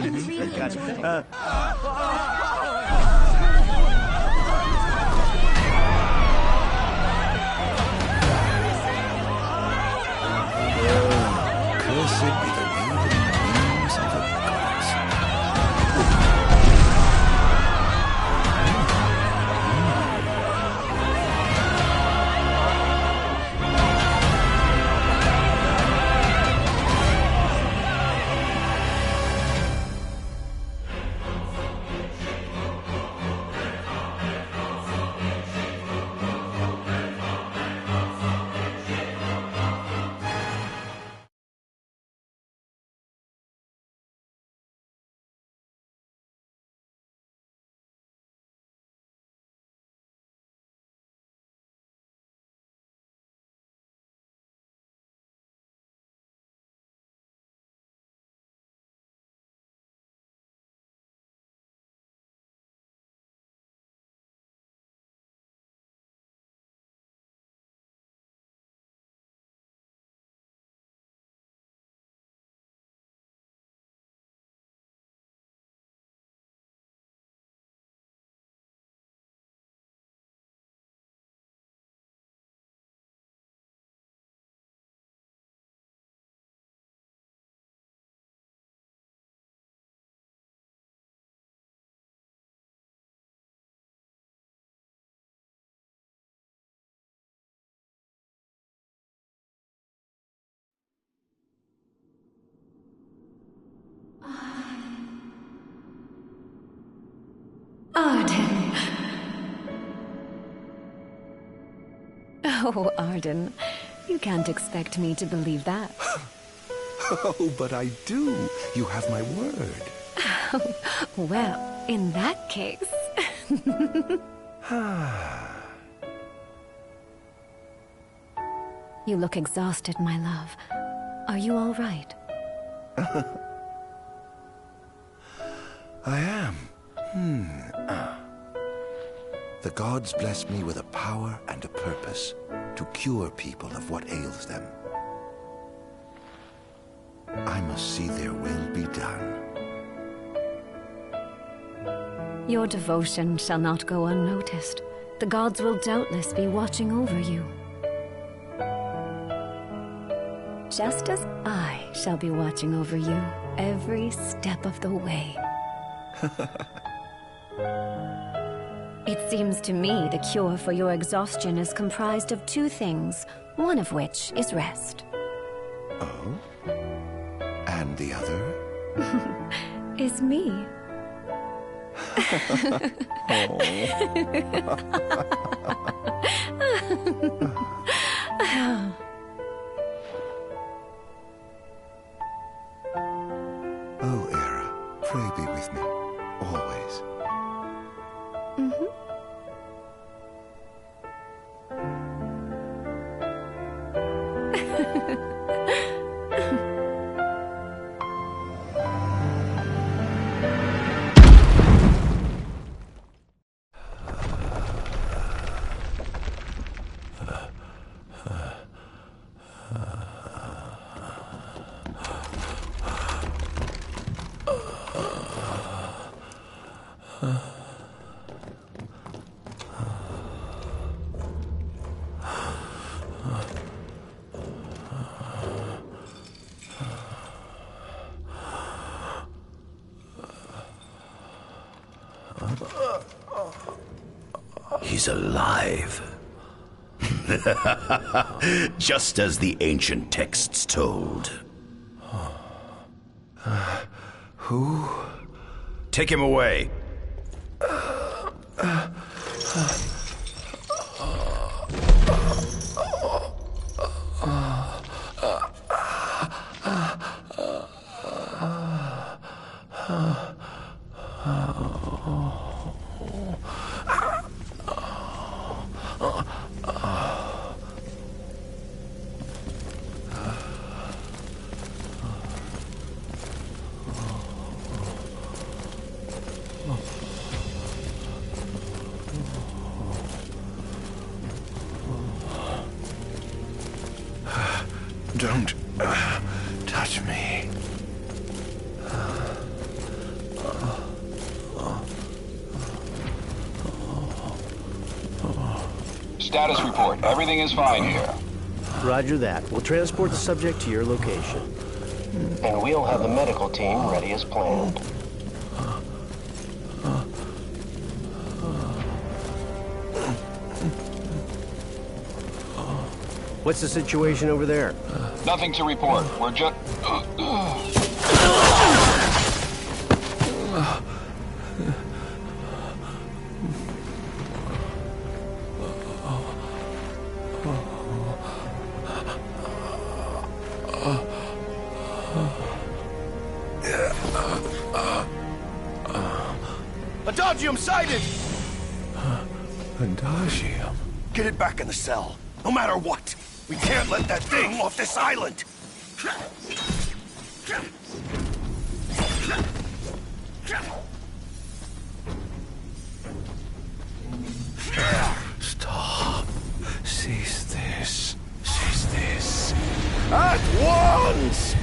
really enjoyed it. Cursed be the winged wings of the gods. Ardyn. Oh, Ardyn. You can't expect me to believe that. Oh, but I do. You have my word. Well, in that case... You look exhausted, my love. Are you all right? I am. The gods blessed me with a power and a purpose to cure people of what ails them. I must see their will be done. Your devotion shall not go unnoticed. The gods will doubtless be watching over you. Just as I shall be watching over you every step of the way. It seems to me the cure for your exhaustion is comprised of two things, one of which is rest. Oh? And the other? Is me. Oh, Era, pray be with me, always. He's alive. Just as the ancient texts told. Who? Take him away. Don't touch me. Status report. Everything is fine here. Roger that. We'll transport the subject to your location. And we'll have the medical team ready as planned. What's the situation over there? Nothing to report. We're just... Adagium sighted! Adagium? Get it back in the cell, no matter what. We can't let that thing off this island. Stop. Cease this. Cease this. At once!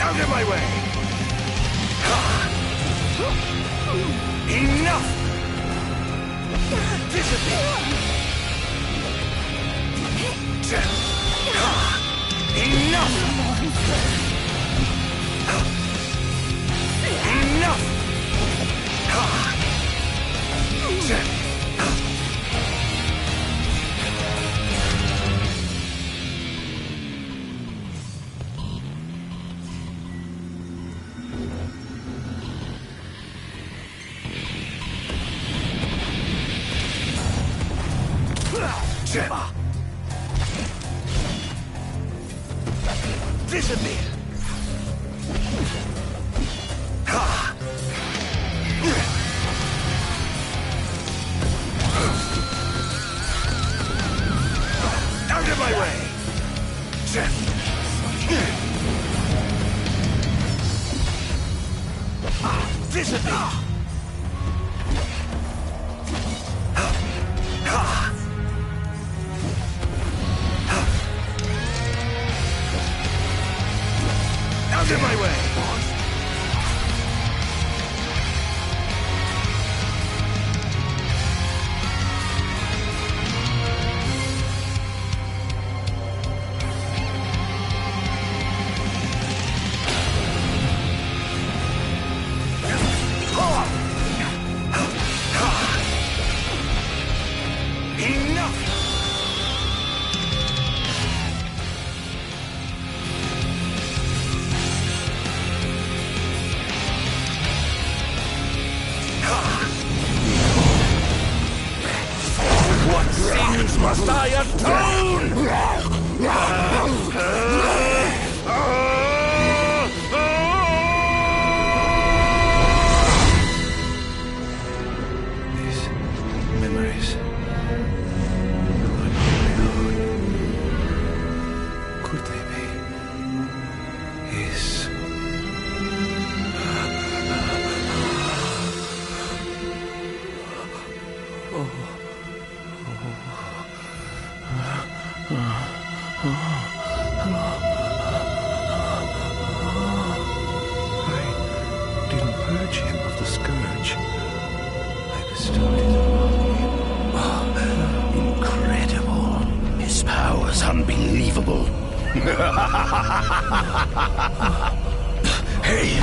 Out of my way! Enough! Disappear! Enough! Enough! Disappear! Out of my way! Disappear! Out of my way! Must I atone? These memories are not my own. Could they be his? I didn't purge him of the scourge. I bestowed it upon him. Incredible. His power's unbelievable. Hey!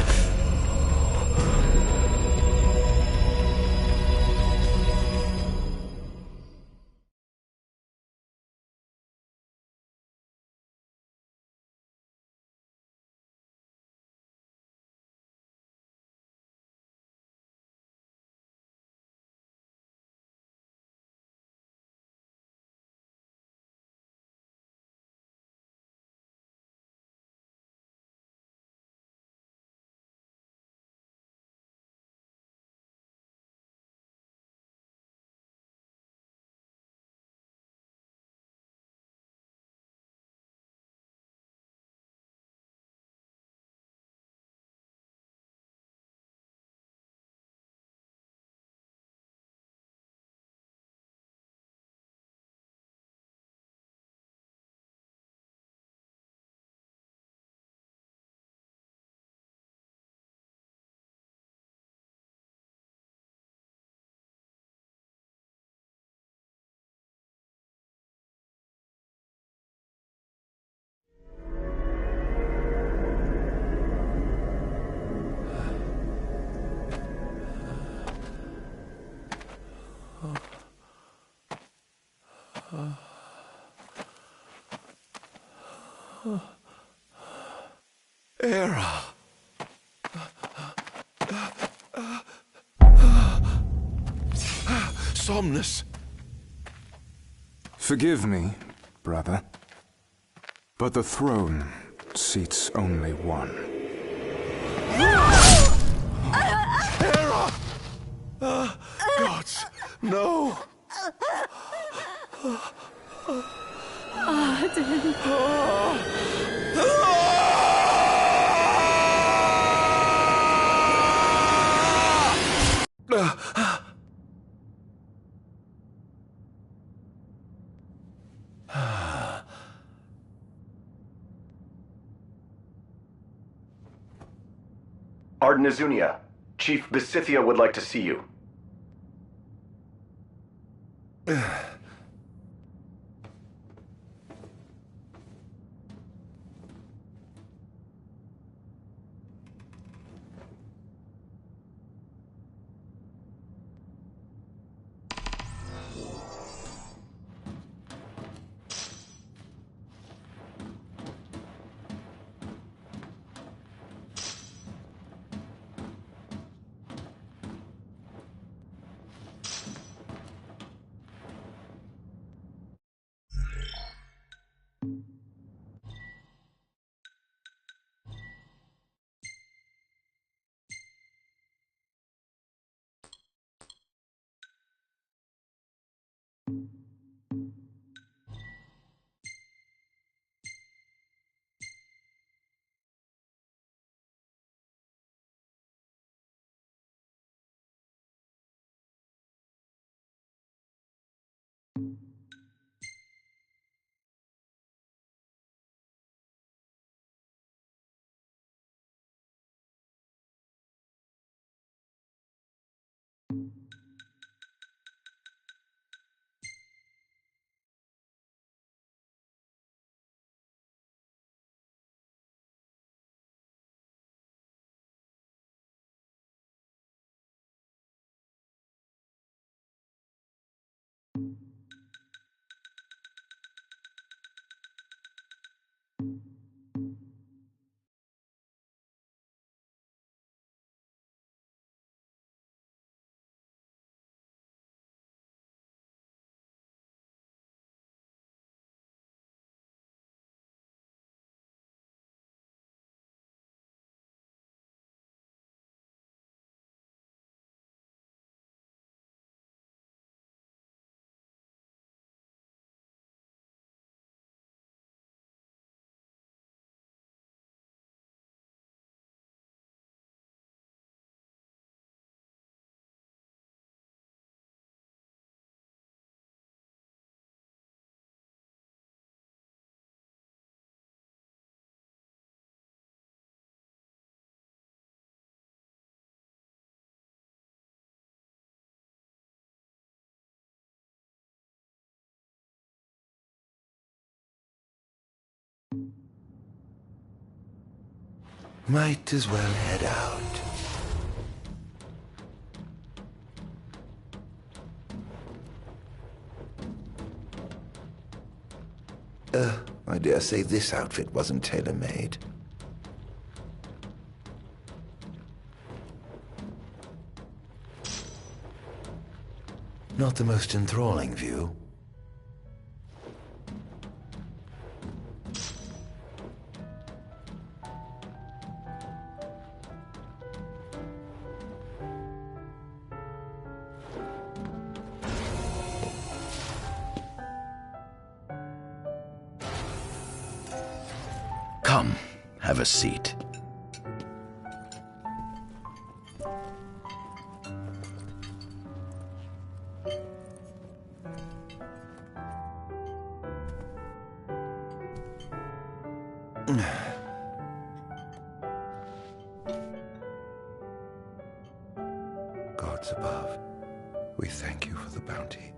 Era. Somnus. Forgive me, brother, but the throne seats only one. Era! Gods, no! Ardyn. Ardyn Azunia, Chief Besithia would like to see you. Might as well head out. I dare say this outfit wasn't tailor-made. Not the most enthralling view. Come, have a seat. Gods above, we thank you for the bounty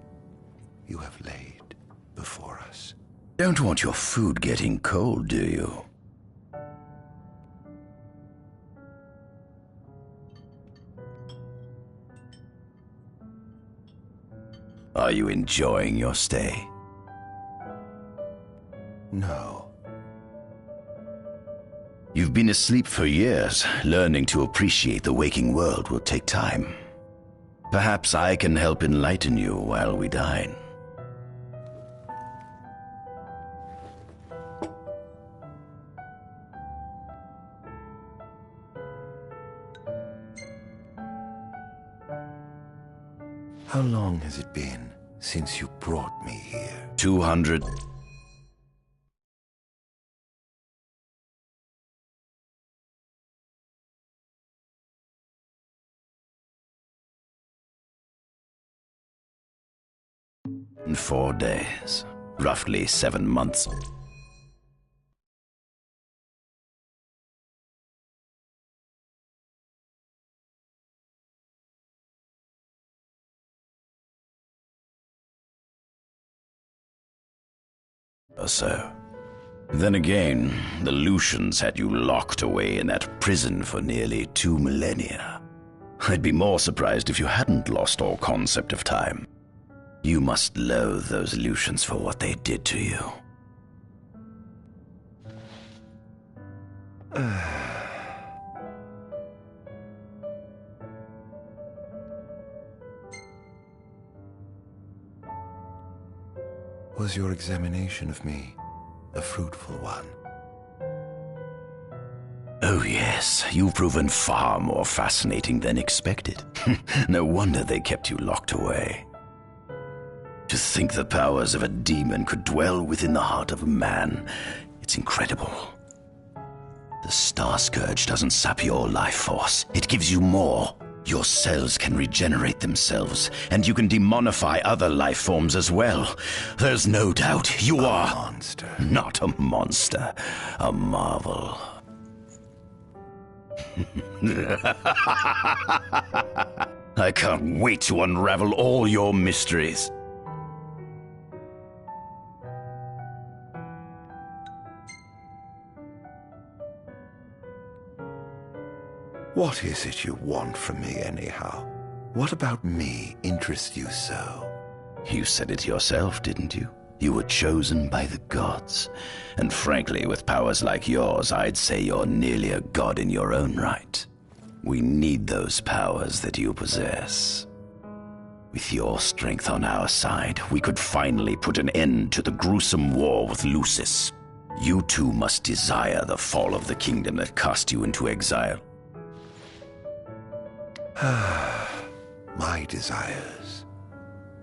you have laid before us. Don't want your food getting cold, do you? Are you enjoying your stay? No. You've You've been asleep for years. Learning to appreciate the waking world will take time. Perhaps I can help enlighten you while we dine. How long has it been since you brought me here? 200... in 4 days. Roughly 7 months. Or so. Then again, the Lucians had you locked away in that prison for nearly 2 millennia. I'd be more surprised if you hadn't lost all concept of time. You must loathe those Lucians for what they did to you. Was your examination of me a fruitful one? Oh yes, you've proven far more fascinating than expected. No wonder they kept you locked away. To think the powers of a demon could dwell within the heart of a man, it's incredible. The Star Scourge doesn't sap your life force, it gives you more. Your cells can regenerate themselves, and you can demonify other life forms as well. There's no doubt you are... a monster. Not a monster, a marvel. I can't wait to unravel all your mysteries. What is it you want from me, anyhow? What about me interests you so? You said it yourself, didn't you? You were chosen by the gods. And frankly, with powers like yours, I'd say you're nearly a god in your own right. We need those powers that you possess. With your strength on our side, we could finally put an end to the gruesome war with Lucis. You too must desire the fall of the kingdom that cast you into exile. My desires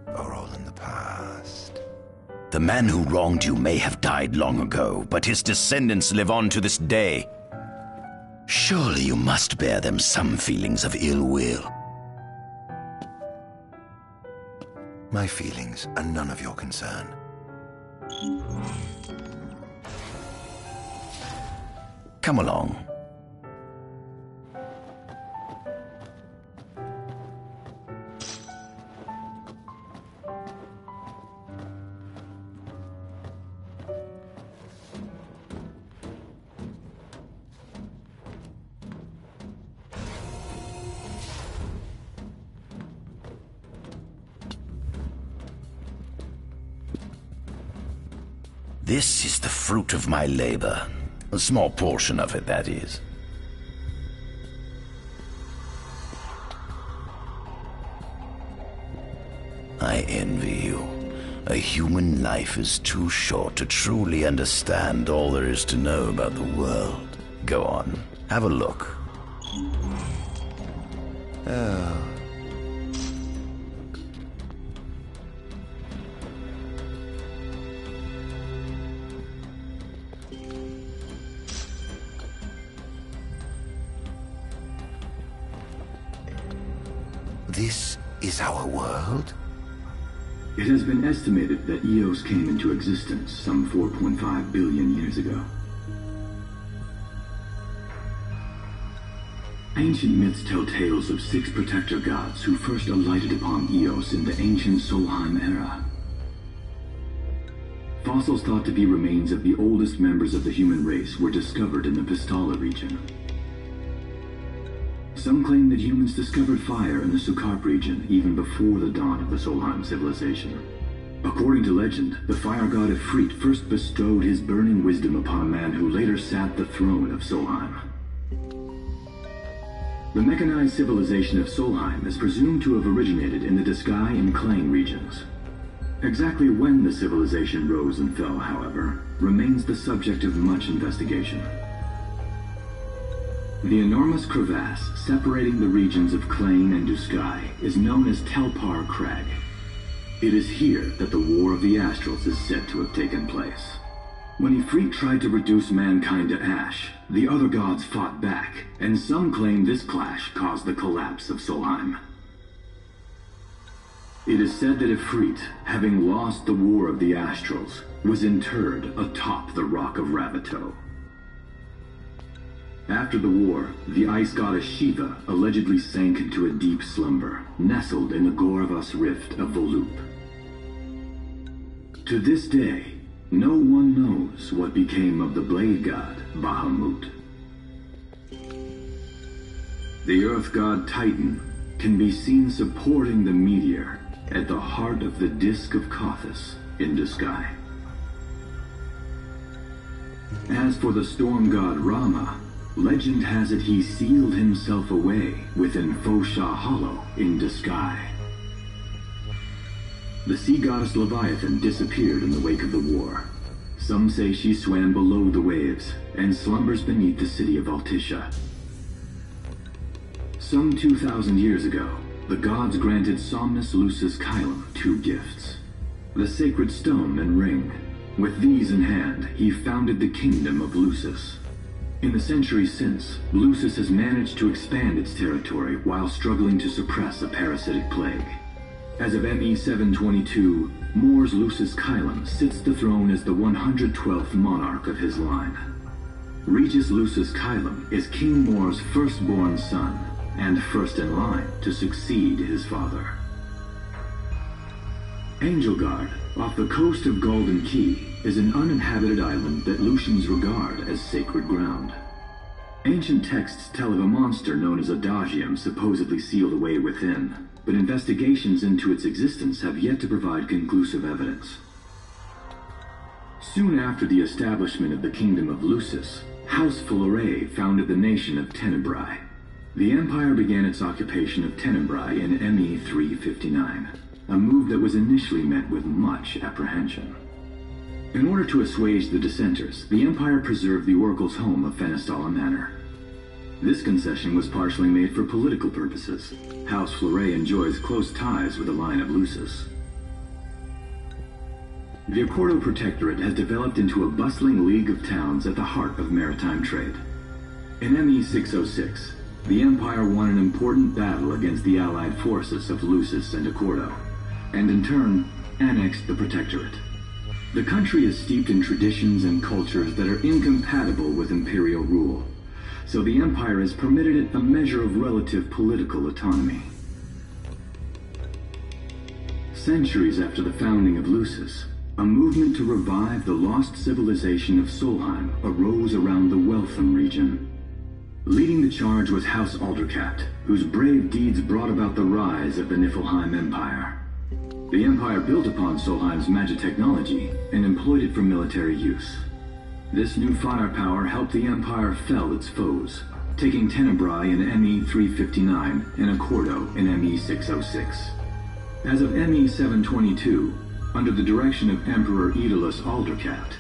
are all in the past. The man who wronged you may have died long ago, but his descendants live on to this day. Surely you must bear them some feelings of ill will. My feelings are none of your concern. Come along. This is the fruit of my labor. A small portion of it, that is. I envy you. A human life is too short to truly understand all there is to know about the world. Go on, have a look. Oh. This is our world? It has been estimated that Eos came into existence some 4.5 billion years ago. Ancient myths tell tales of 6 protector gods who first alighted upon Eos in the ancient Solheim era. Fossils thought to be remains of the oldest members of the human race were discovered in the Vistala region. Some claim that humans discovered fire in the Sukarp region even before the dawn of the Solheim civilization. According to legend, the fire god Ifrit first bestowed his burning wisdom upon a man who later sat the throne of Solheim. The mechanized civilization of Solheim is presumed to have originated in the Disgaea and Klang regions. Exactly when the civilization rose and fell, however, remains the subject of much investigation. The enormous crevasse separating the regions of Klang and Disgaea is known as Telpar Crag. It is here that the War of the Astrals is said to have taken place. When Ifrit tried to reduce mankind to ash, the other gods fought back, and some claim this clash caused the collapse of Solheim. It is said that Ifrit, having lost the War of the Astrals, was interred atop the Rock of Ravito. After the war, the ice goddess Shiva allegedly sank into a deep slumber, nestled in the Goravas Rift of Vollup. To this day, no one knows what became of the blade god Bahamut. The earth god Titan can be seen supporting the meteor at the heart of the Disk of Kothis in Disgaea. As for the storm god Rama, legend has it he sealed himself away within Fosha Hollow in Disgaea. The sea goddess Leviathan disappeared in the wake of the war. Some say she swam below the waves and slumbers beneath the city of Altisha. Some 2,000 years ago, the gods granted Somnus Lucis Kylum 2 gifts: the sacred stone and ring. With these in hand, he founded the kingdom of Lucis. In the centuries since, Lucis has managed to expand its territory while struggling to suppress a parasitic plague. As of ME 722, Mor's Lucis Kylum sits the throne as the 112th monarch of his line. Regis Lucis Kylum is King Mor's firstborn son, and first in line to succeed his father. Angelgard, off the coast of Golden Key, is an uninhabited island that Lucians regard as sacred ground. Ancient texts tell of a monster known as Adagium supposedly sealed away within, but investigations into its existence have yet to provide conclusive evidence. Soon after the establishment of the Kingdom of Lucis, House Fulare founded the nation of Tenebrae. The Empire began its occupation of Tenebrae in ME 359, a move that was initially met with much apprehension. In order to assuage the dissenters, the Empire preserved the Oracle's home of Fenestala Manor. This concession was partially made for political purposes. House Fulare enjoys close ties with the line of Lucis. The Accordo Protectorate has developed into a bustling league of towns at the heart of maritime trade. In ME 606, the Empire won an important battle against the allied forces of Lucis and Accordo, and in turn, annexed the Protectorate. The country is steeped in traditions and cultures that are incompatible with imperial rule, so the Empire has permitted it a measure of relative political autonomy. Centuries after the founding of Lucis, a movement to revive the lost civilization of Solheim arose around the Weltham region. Leading the charge was House Aldercat, whose brave deeds brought about the rise of the Niflheim Empire. The Empire built upon Solheim's magic technology and employed it for military use. This new firepower helped the Empire fell its foes, taking Tenebrae in ME 359 and Accordo in ME 606. As of ME 722, under the direction of Emperor Aedalus Aldercat,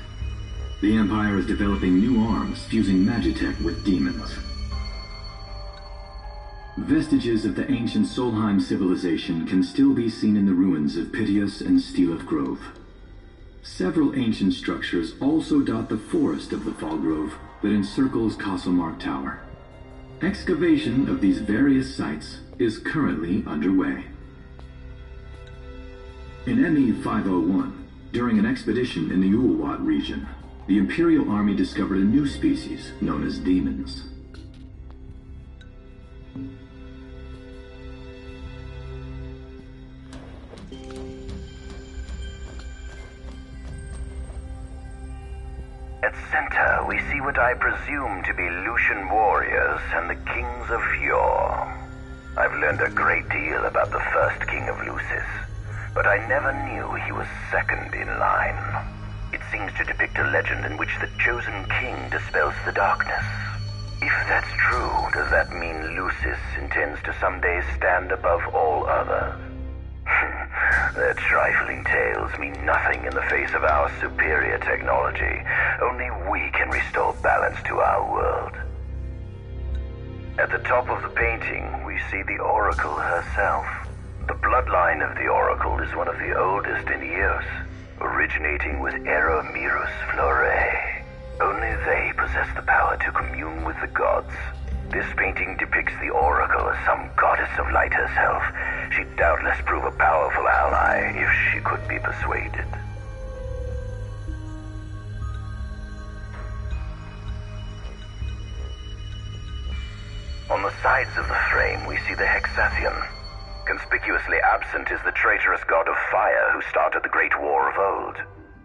the Empire is developing new arms fusing magitech with demons. Vestiges of the ancient Solheim civilization can still be seen in the ruins of Piteous and Steeleth Grove. Several ancient structures also dot the forest of the Fall Grove that encircles Castlemark Tower. Excavation of these various sites is currently underway. In ME 501, during an expedition in the Ulwat region, the Imperial Army discovered a new species known as demons. At center, we see what I presume to be Lucian warriors and the kings of yore. I've learned a great deal about the first king of Lucis, but I never knew he was second in line. It seems to depict a legend in which the chosen king dispels the darkness. If that's true, does that mean Lucis intends to someday stand above all others? Their trifling tales mean nothing in the face of our superior technology. Only we can restore balance to our world. At the top of the painting, we see the Oracle herself. The bloodline of the Oracle is one of the oldest in Eos, originating with Eromirus Flore. Only they possess the power to commune with the gods. This painting depicts the Oracle as some goddess of light herself. She'd doubtless prove a powerful ally if she could be persuaded. On the sides of the frame, we see the Hexathian. Conspicuously absent is the traitorous god of fire who started the Great War of old.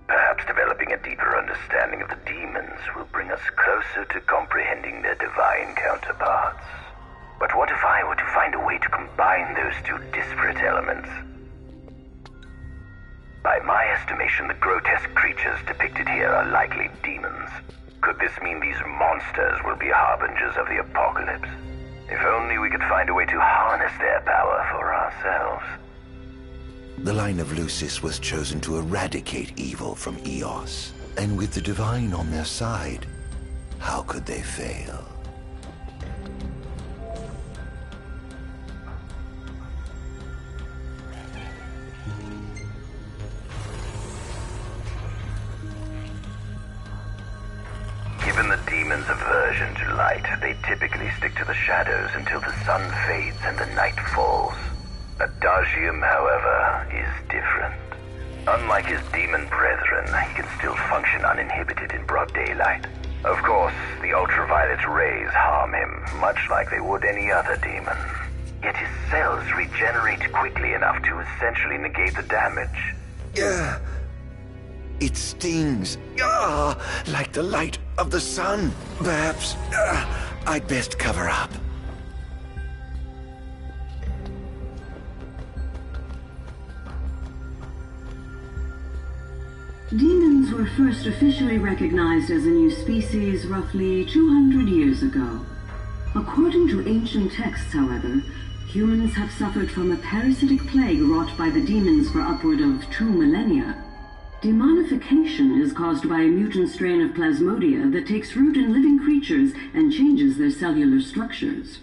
Perhaps developing a deeper understanding of the demons will bring us closer to comprehending their divine counterparts. But what if I were to find a way to combine those two disparate elements? By my estimation, the grotesque creatures depicted here are likely demons. Could this mean these monsters will be harbingers of the apocalypse? If only we could find a way to harness their power for ourselves. The line of Lucis was chosen to eradicate evil from Eos, and with the divine on their side, how could they fail? Given the demon's aversion to light, they typically stick to the shadows until the sun fades and the night falls. Adagium, however, is different. Unlike his demon brethren, he can still function uninhibited in broad daylight. Of course, the ultraviolet rays harm him, much like they would any other demon. Yet his cells regenerate quickly enough to essentially negate the damage. It stings, like the light of the sun. Perhaps I'd best cover up. Demons were first officially recognized as a new species roughly 200 years ago. According to ancient texts, however, humans have suffered from a parasitic plague wrought by the demons for upward of 2 millennia. Demonification is caused by a mutant strain of plasmodia that takes root in living creatures and changes their cellular structures.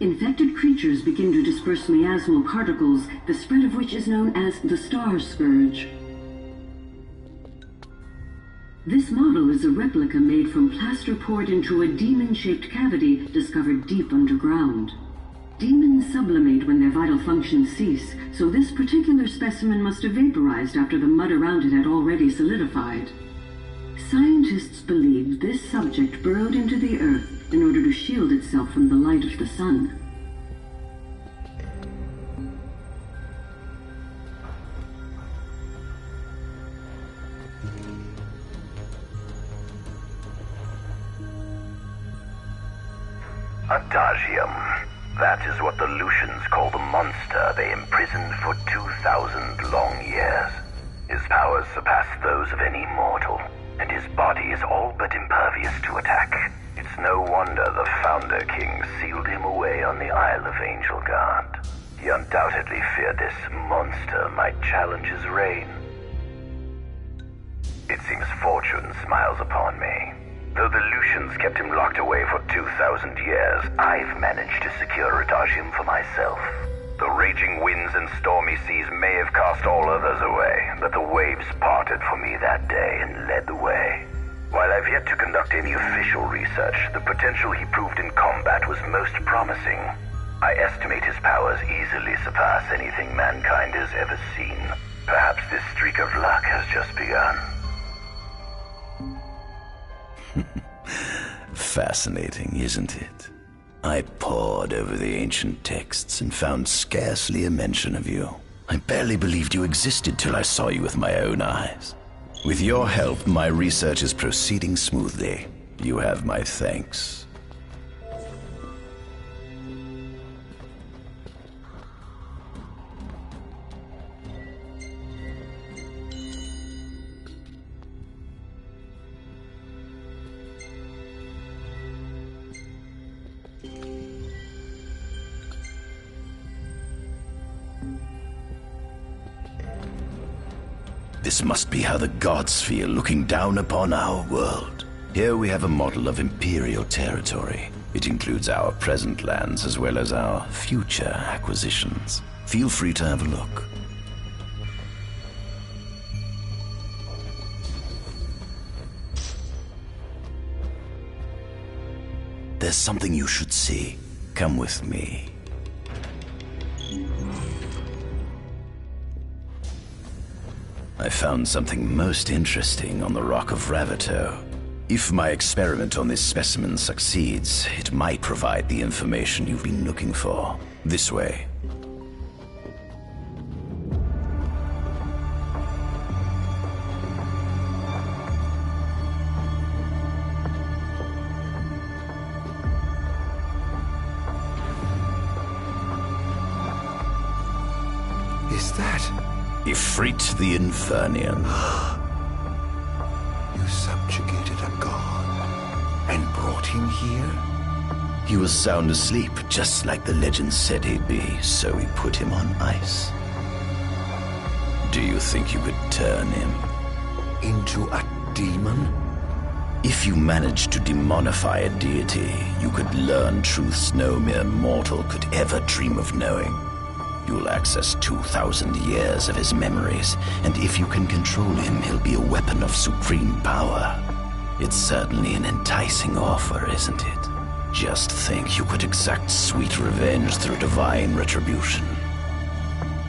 Infected creatures begin to disperse miasmal particles, the spread of which is known as the Star Scourge. This model is a replica made from plaster poured into a demon-shaped cavity discovered deep underground. Demons sublimate when their vital functions cease, so this particular specimen must have vaporized after the mud around it had already solidified. Scientists believe this subject burrowed into the earth in order to shield itself from the light of the sun. Adagium. That is what the Lucians call the monster they imprisoned for 2,000 long years. His powers surpass those of any mortal, and his body is all but impervious to attack. It's no wonder the Founder King sealed him away on the Isle of Angel Guard. He undoubtedly feared this monster might challenge his reign. It seems fortune smiles upon me. Though the Lucians kept him locked away for 2,000 years, I've managed to secure Adagium for myself. The raging winds and stormy seas may have cast all others away, but the waves parted for me that day and led the way. While I've yet to conduct any official research, the potential he proved in combat was most promising. I estimate his powers easily surpass anything mankind has ever seen. Perhaps this streak of luck has just begun. Fascinating, isn't it? I pored over the ancient texts and found scarcely a mention of you. I barely believed you existed till I saw you with my own eyes. With your help, my research is proceeding smoothly. You have my thanks. This must be how the gods feel looking down upon our world. Here we have a model of imperial territory. It includes our present lands as well as our future acquisitions. Feel free to have a look. There's something you should see. Come with me. I found something most interesting on the Rock of Ravito. If my experiment on this specimen succeeds, it might provide the information you've been looking for. This way. Is that? Ifrit the Infernian. You subjugated a god and brought him here? He was sound asleep, just like the legend said he'd be, so we put him on ice. Do you think you could turn him into a demon? If you managed to demonify a deity, you could learn truths no mere mortal could ever dream of knowing. You'll access 2,000 years of his memories, and if you can control him, he'll be a weapon of supreme power. It's certainly an enticing offer, isn't it? Just think you could exact sweet revenge through divine retribution.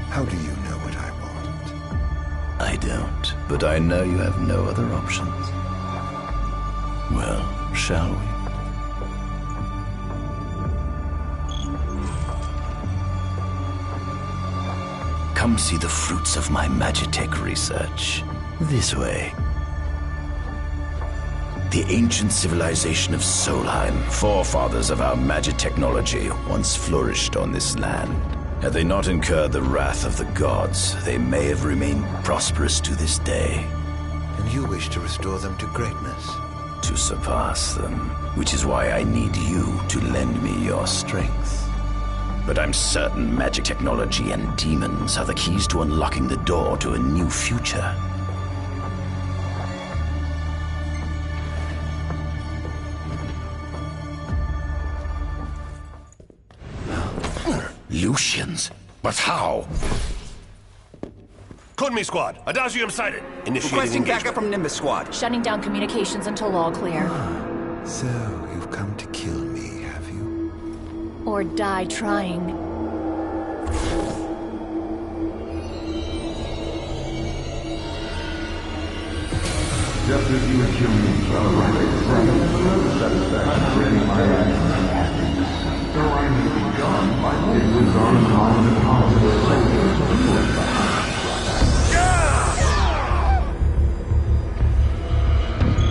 How do you know what I want? I don't, but I know you have no other options. Well, shall we? Come see the fruits of my Magitech research. This way. The ancient civilization of Solheim, forefathers of our magic technology, once flourished on this land. Had they not incurred the wrath of the gods, they may have remained prosperous to this day. And you wish to restore them to greatness? To surpass them, which is why I need you to lend me your strength. But I'm certain magic technology and demons are the keys to unlocking the door to a new future. Lucians? But how? Kunmi Squad, Adagium sighted. Initiating Requesting engagement. backup from Nimbus Squad. Shutting down communications until all clear. So, you've come to kill me, have you? Or die trying. Just as you and humans are right satisfaction for any my happiness. So I may be gone, my it was on the positive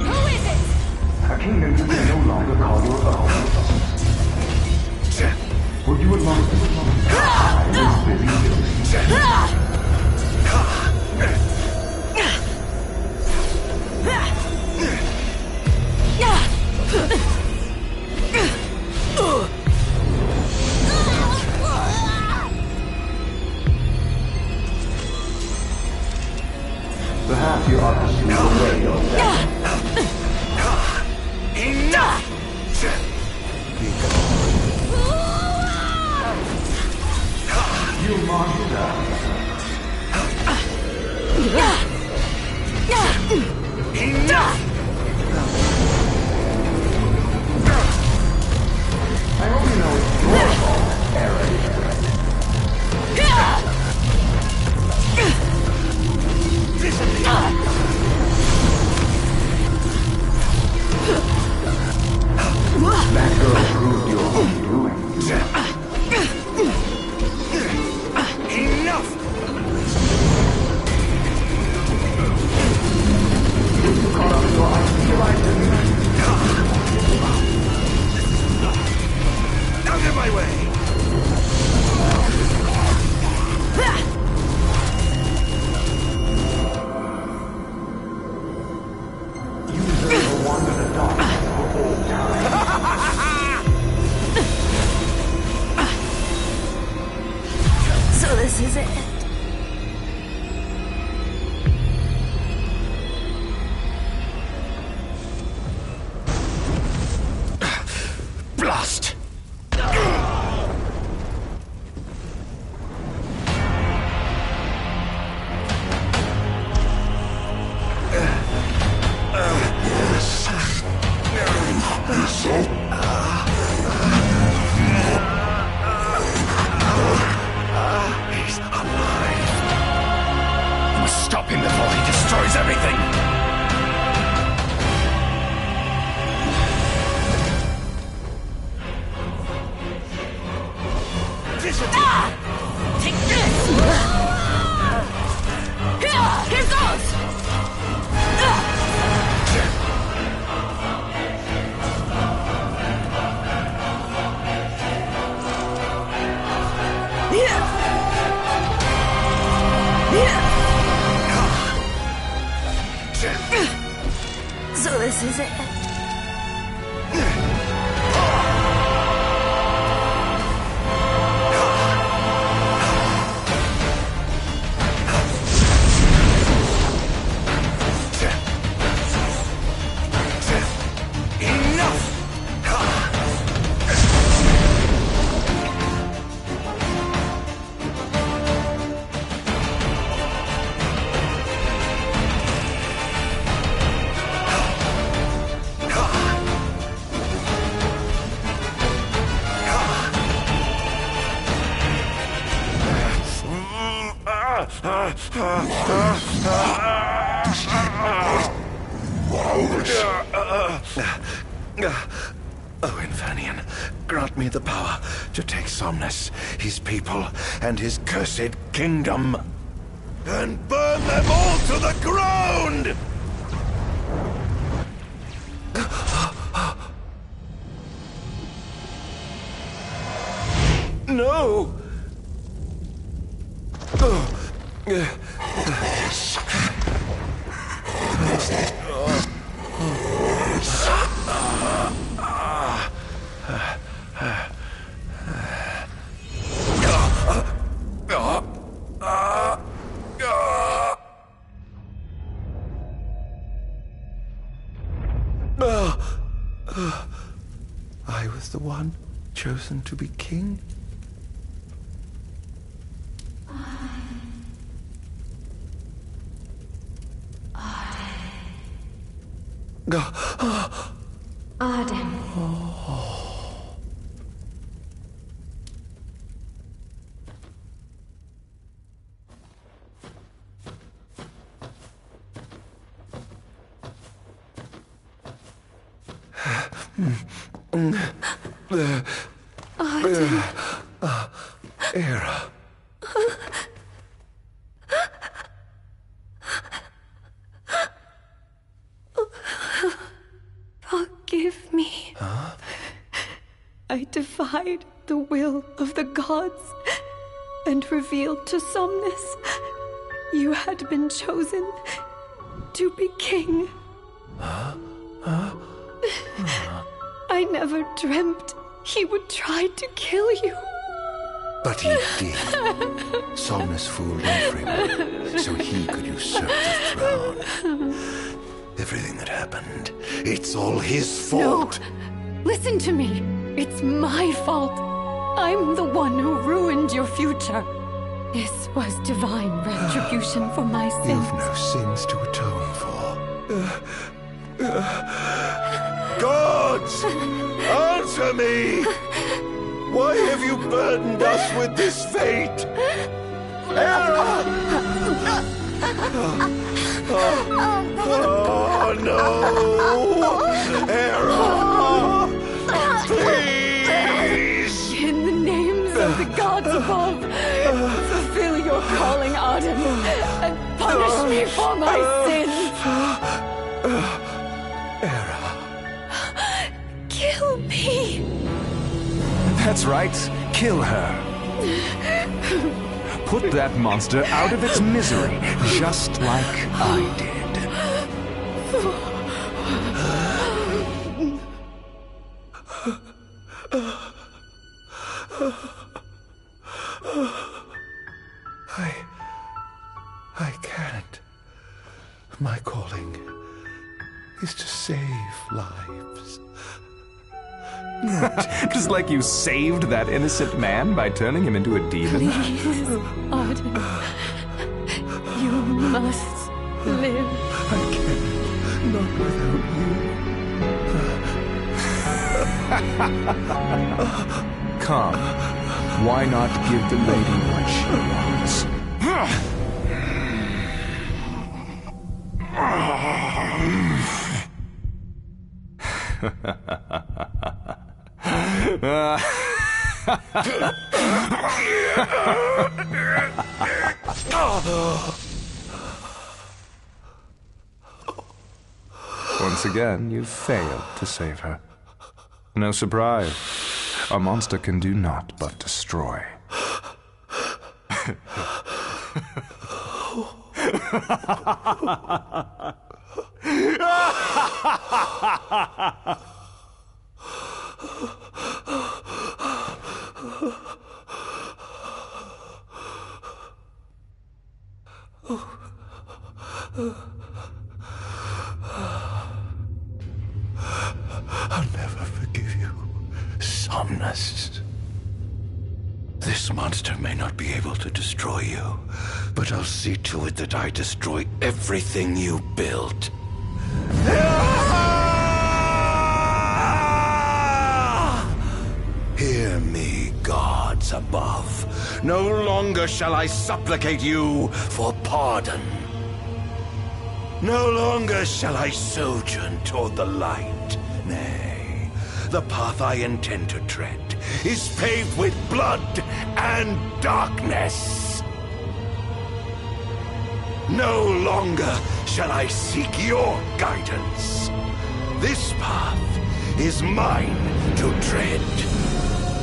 Who is it? A kingdom you can no longer call your own. Would you like to I was busy doing? Perhaps you ought to see the way of that. Enough! You monster! Enough! I hope you know it's your fault, Aaron. That girl proved your own doing. Enough! You caught up your idealized. Out of my way! You deserve to wander the dark for all time. So this is it. everything! Take this! Here goes! So this is it. Oh, Infanian, grant me the power to take Somnus, his people, and his cursed kingdom, and burn them all to the ground! No! I was the one chosen to be king? Ardyn. Era. Forgive me. Huh? I defied the will of the gods and revealed to Somnus you had been chosen to be king. Huh? I never dreamt he would try to kill you. But he did. Somnus fooled everyone so he could usurp the throne. Everything that happened, it's all his fault. No! Listen to me. It's my fault. I'm the one who ruined your future. This was divine retribution for my sins. You've no sins to atone for. Gods! Answer me! Why have you burdened us with this fate? Era! Oh no! Era! Please! In the names of the gods above, fulfill your calling, Ardyn, and punish me for my sins! Era. Kill me! That's right. Kill her. Put that monster out of its misery, just like I did. I can't. My calling is to save lives. Just like you saved that innocent man by turning him into a demon. Please, Ardyn. You must live. I can't. Not without you. Come. Why not give the lady what she wants? Once again, you've failed to save her. No surprise. A monster can do naught but destroy. I'll never forgive you, Somnus. This monster may not be able to destroy you, but I'll see to it that I destroy everything you built. Hear me, gods above. No longer shall I supplicate you for pardon. No longer shall I sojourn toward the light. Nay, the path I intend to tread is paved with blood and darkness. No longer shall I seek your guidance. This path is mine to tread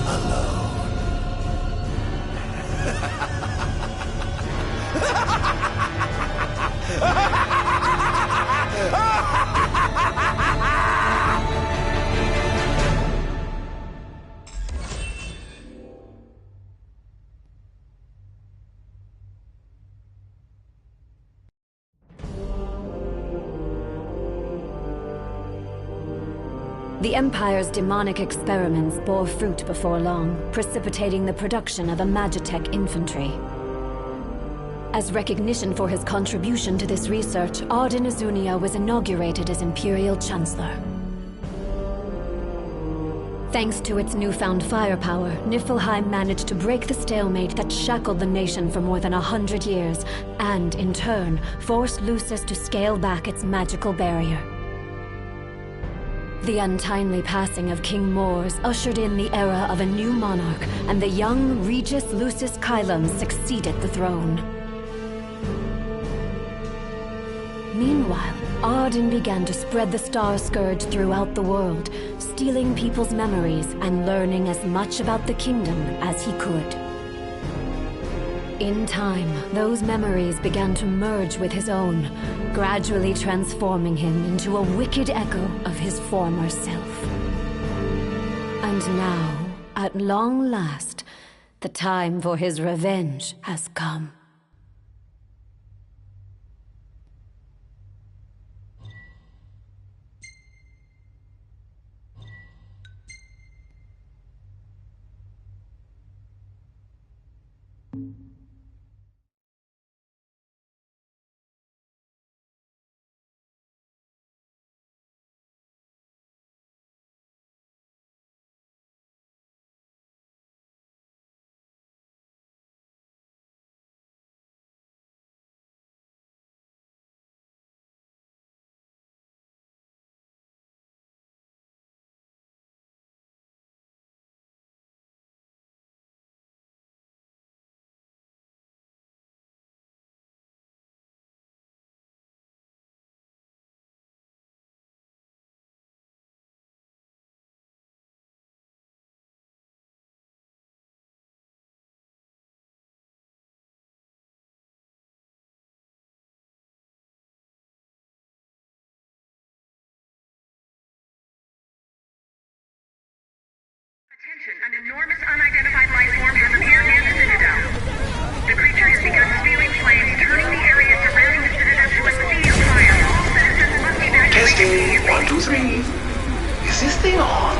alone. The Empire's demonic experiments bore fruit before long, precipitating the production of a Magitech infantry. As recognition for his contribution to this research, Ardyn Azunia was inaugurated as Imperial Chancellor. Thanks to its newfound firepower, Niflheim managed to break the stalemate that shackled the nation for more than 100 years, and, in turn, forced Lucis to scale back its magical barrier. The untimely passing of King Mors ushered in the era of a new monarch, and the young Regis Lucis Kylum succeeded the throne. Meanwhile, Ardyn began to spread the Star Scourge throughout the world, stealing people's memories and learning as much about the kingdom as he could. In time, those memories began to merge with his own, gradually transforming him into a wicked echo of his former self. And now, at long last, the time for his revenge has come. Attention, an enormous unidentified life form has appeared near the Citadel. The creature has begun spewing flames, turning the area surrounding the Citadel to a sea of fire. All citizens must evacuate. Testing, 1, 2, 3. Is this thing on?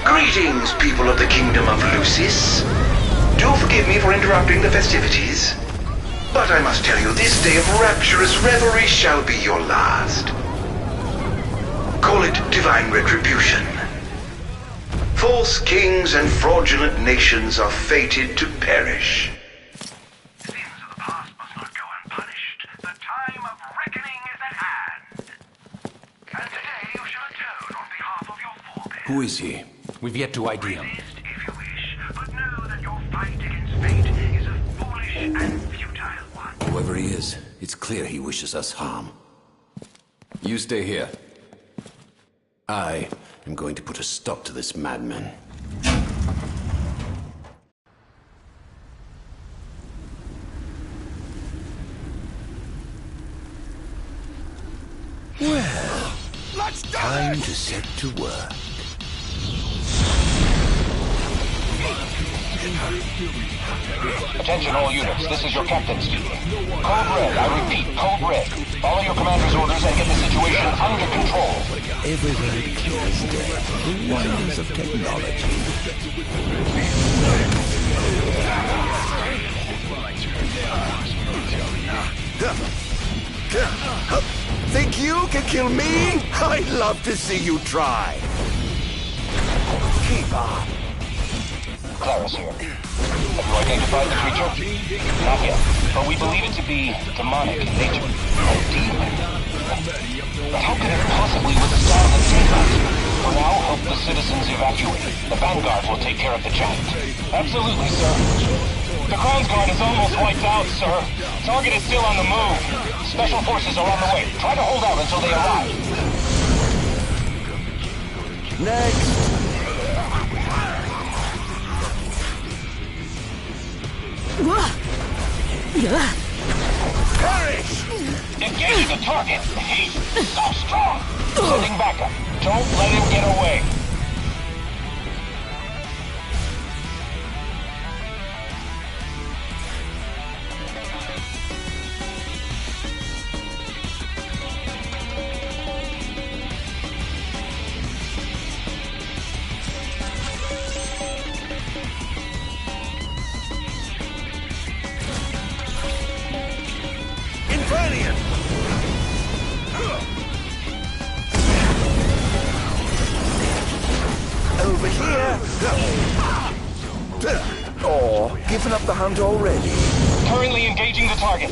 Greetings, people of the Kingdom of Lucis. Do forgive me for interrupting the festivities, but I must tell you, this day of rapturous revelry shall be your last. Call it divine retribution. False kings and fraudulent nations are fated to perish. Sins of the past must not go unpunished. The time of reckoning is at hand. And today you shall atone on behalf of your Who is he? We've yet to ID him. If you wish, but know that your fight against fate is a foolish and futile one. Whoever he is, it's clear he wishes us harm. You stay here. I am going to put a stop to this madman. Well, time to set to work. Attention all units, this is your captain speaking. Code Red, I repeat, Code Red. Follow your commander's orders and get the situation under control. Everywhere clear as day. The wonders of technology. Think you can kill me? I'd love to see you try. Keep on. Clara's here. Have you identified the creature? Not yet, but we believe it to be demonic in nature. A demon. But how could it possibly withstand the daylight? For now, help the citizens evacuate. The Vanguard will take care of the giant. Absolutely, sir. The Crown's Guard is almost wiped out, sir. Target is still on the move. Special forces are on the way. Try to hold out until they arrive. Next. Perish! Engage the target! He's so strong! Sending backup. Don't let him get away. Over here. Or given up the hunt already? Currently engaging the target.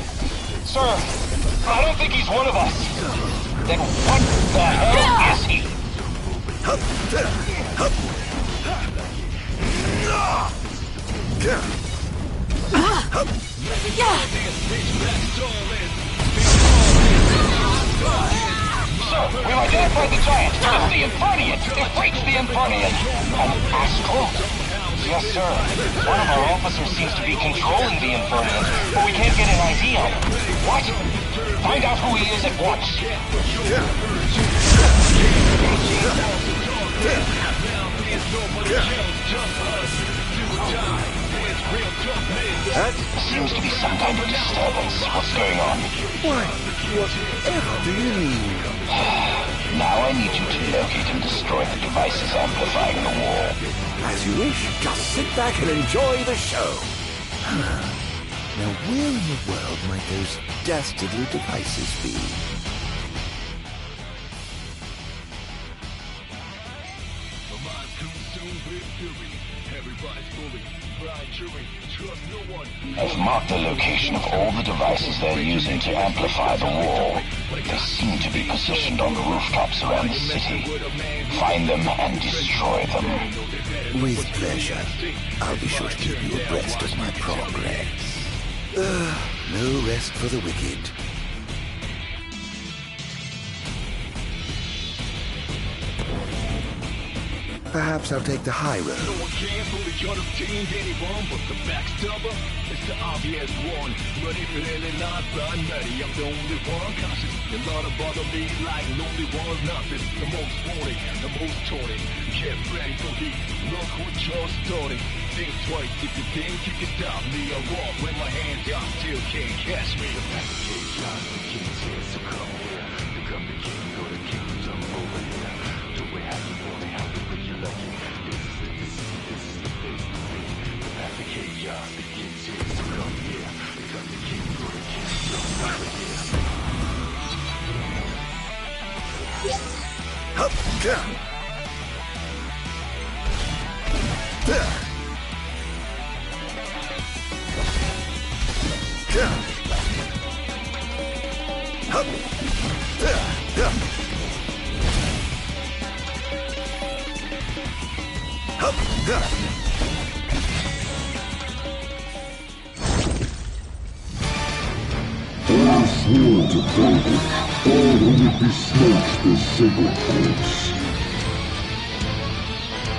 Sir, I don't think he's one of us. Then what the hell is he? Sir, we've identified the giant. It's the Infernian. It reached the Infernian. An astral? Yes, sir. One of our officers seems to be controlling the Infernian, but we can't get an ID on him. What? Find out who he is at once. That seems to be some kind of disturbance. What's going on? Why, whatever do you mean? Now I need you to locate and destroy the devices amplifying the wall. As you wish, just sit back and enjoy the show. Now where in the world might those dastardly devices be? I've marked the location of all the devices they're using to amplify the wall. They seem to be positioned on the rooftops around the city. Find them and destroy them. With pleasure. I'll be sure to keep you abreast of my progress. No rest for the wicked. Perhaps I'll take the high road. No one cares who the other team anyone but the backstabber. It's the obvious one. But if it ain't not binary, I'm the only one conscious. A lot of bother me like lonely one's nothing. The most wanted, the most taunted. Get ready for heat. Look what you're starting. Think twice if you think you can stop me. I walk with my hands out, still can't catch me. Become the king or the kingdom over here. Do we have to only have to put you like it? The chaos begins here, so come here. Become the king or the kingdom over here. Hup, down. I swore to David, all who would besmirch this sacred corpse.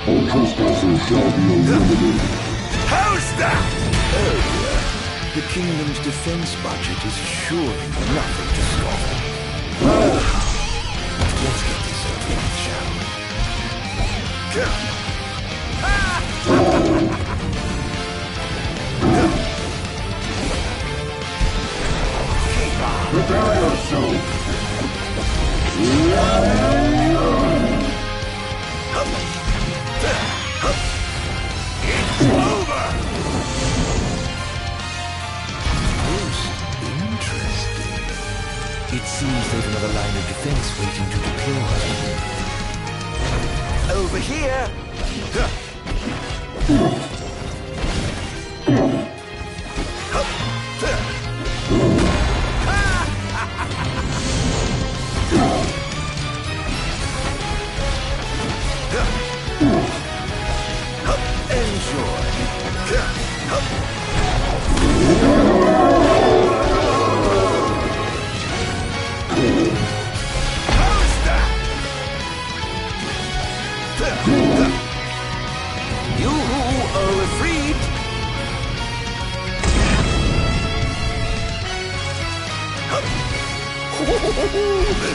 All trespassers shall be eliminated. How's that? Oh, the kingdom's defense budget is surely nothing to scoff at. Let's get this over with, shall we? Prepare yourself. It's over! Most interesting. It seems there's another line of defense waiting to deploy. Over here!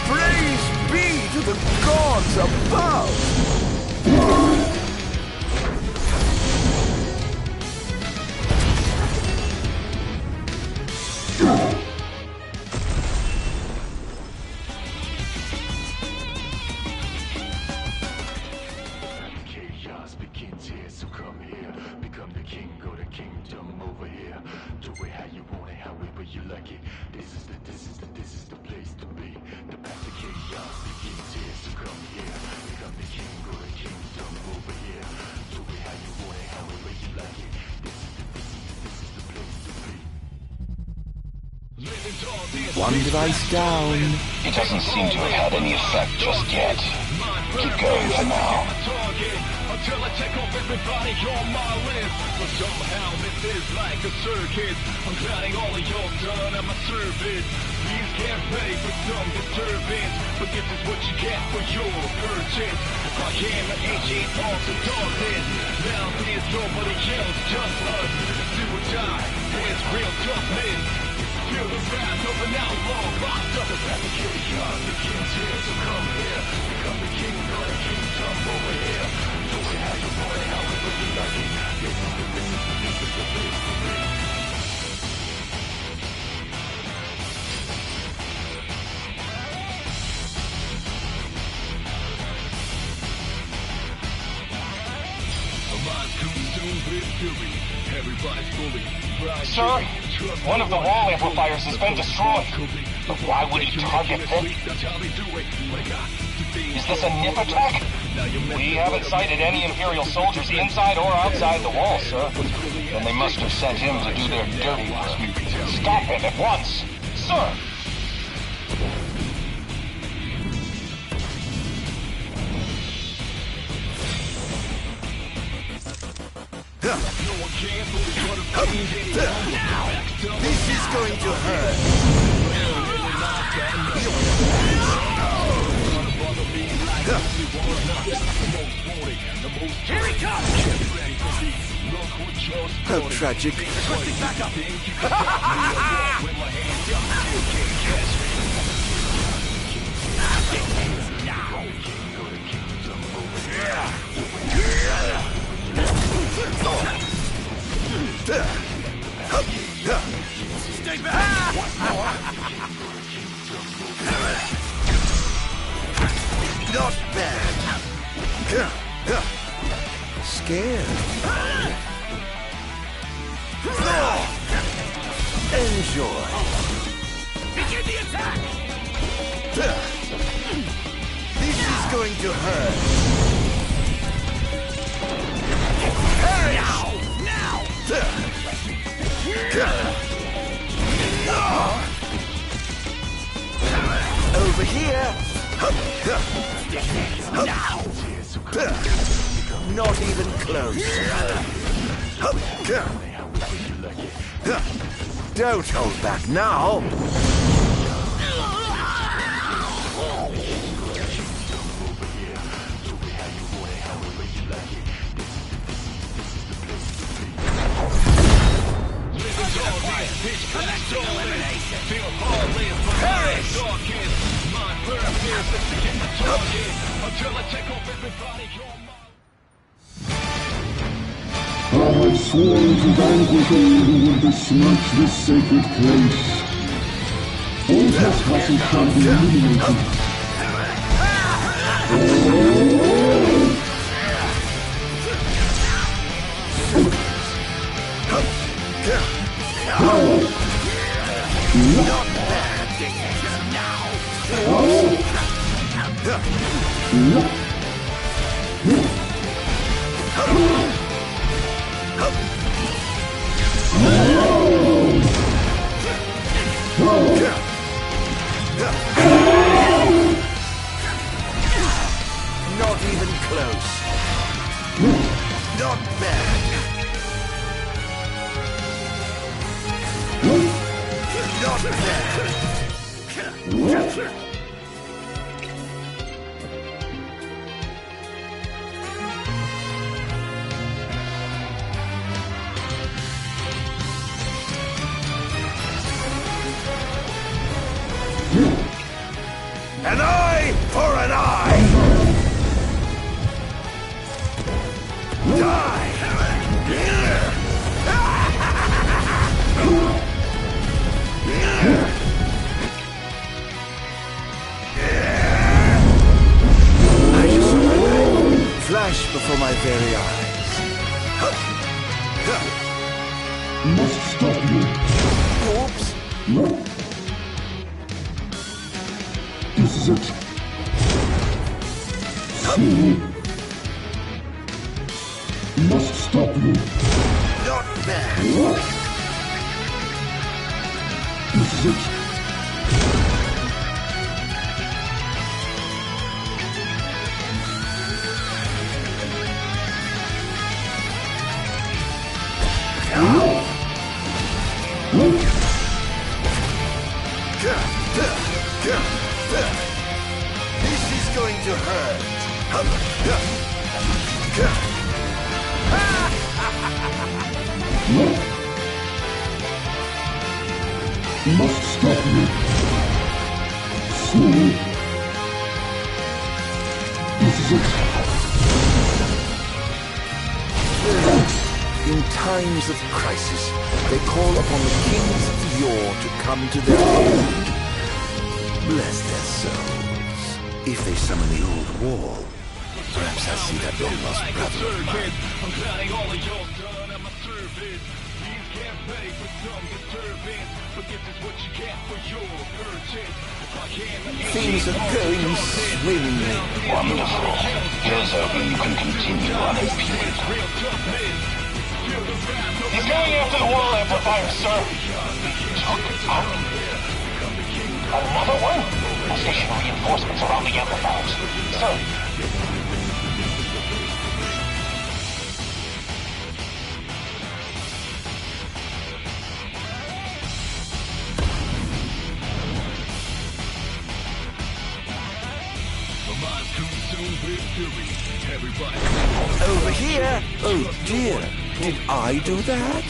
Praise be to the gods above! Chaos begins here, so come here. Become the king, go to kingdom over here. Do it how you want it, however you like it. This is the place to be. The path to chaos begins here, so come here. Become the king, go to kingdom over here. Do it how you want it, however you like it. This is the place to be. One device down. It doesn't seem to have had any effect just yet. Keep going for now. Until I take off everybody on my list. But somehow this is like a circus. I'm counting all of your done at my service. Please get ready for some disturbance. But this is what you get for your purchase. I am an ancient art of darkness. Now there's nobody else, just us. Do or die, it's real toughness. Feel the wrath of an outlaw locked up. The path of chaos begins here, so come here. Become the king of the kingdom over here. Do it how you want it, however you like it. This is the place to be. Sir, one of the wall amplifiers has been destroyed. But why would he target them? Is this a nip attack? We haven't sighted any Imperial soldiers inside or outside the wall, sir. Then they must have sent him to do their dirty work. Stop him at once, sir! This is going to hurt. Here he comes! How tragic. Stay back! Not bad. Scared. Enjoy. Begin the attack! This is going to hurt. Now! Over here. Now! Not even close. Don't hold back now. Perish! Until I take off everybody. I have sworn to vanquish all who would besmirch this sacred place. All trespassers shall be eliminated. Not bad. Not even close. Not bad. Not bad. An eye for an eye! Die! I just flash before my very eyes. Must stop you. Oops. No. This is it. Slowly. Must stop you. Not bad. This is it. This is going to hurt. Must stop you. Slowly. This is it. In times of crisis, they call upon the kings of yore to come to their aid. Bless their souls. If they summon the old wall, perhaps I'll see that long-lost brother of mine. I'm planning all of your done at my service. You can't pay for some determined, but this is what you get for your purchase. Things are going swimmingly. Wonderful. Here's hoping you can continue unimpeded. He's going after the wall amplifier, sir. Took out. Another one? I'll station reinforcements around the amplifiers. Sir. Over here? Oh dear. Did I do that?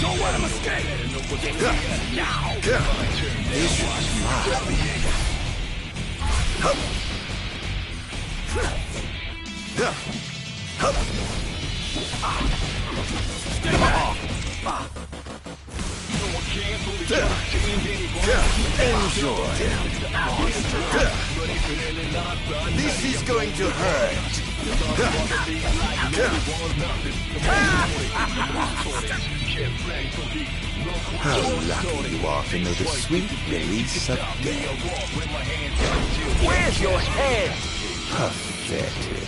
Don't let him escape! This was Enjoy. This is going to hurt. How lucky you are to know the sweet release of death. Where's your head? Pathetic.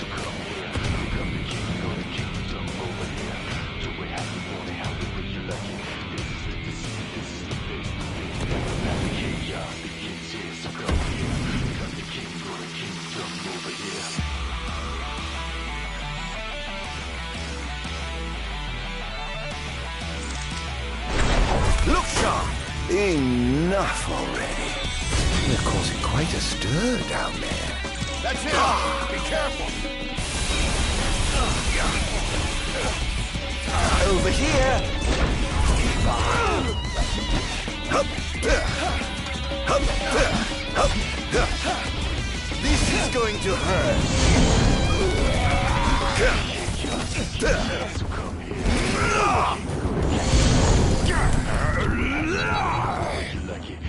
Enough already. They're causing quite a stir down there. That's it! Be careful! Over here! This is going to hurt.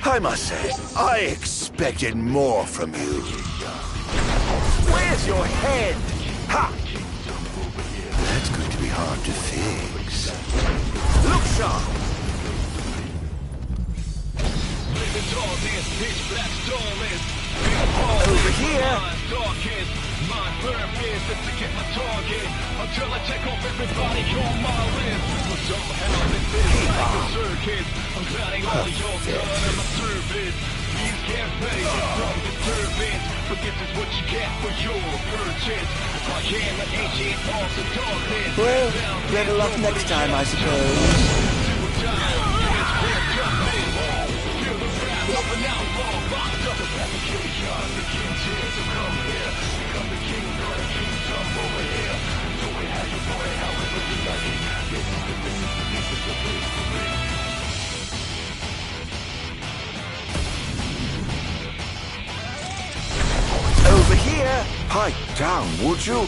I must say, I expected more from you. Where's your head? Ha! That's going to be hard to fix. Look sharp! Over here! My purpose is to get my target until I take off everybody on my list. But somehow this is like a circus. I'm cutting all of your blood in my service. You can't pay from the servants, but this is what you get for your purchase. I am an ancient of the darkness. Well, better luck next time, I suppose. Over here! Pipe down, would you?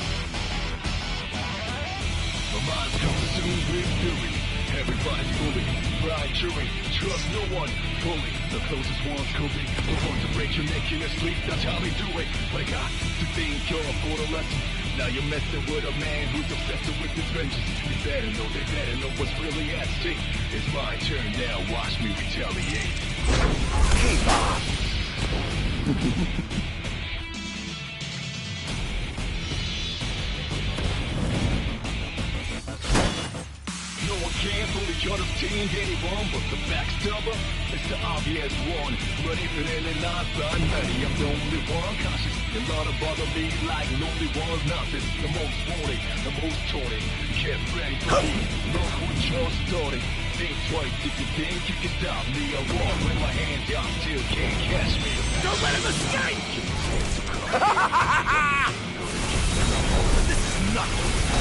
Everybody's bully, fried chewing, trust no one, fully. The closest ones could be the ones to break your neck in your sleep, that's how they do it. But I got to think you're for the lesson. Now you're messing with a man who's obsessed with his vengeance. You better know what's really at stake. It's my turn now, watch me retaliate. Keep on! Can't fully understand anyone but the backstabber. It's the obvious one. But if it ain't not by money, I'm the only one conscious. And not to bother me like lonely one's nothing. The most wanted, the most taunted. Get ready for me. Look what you're starting. Think twice if you think you can stop me. I walk with my hands out, still can't catch me. Don't let him escape! This is nothing.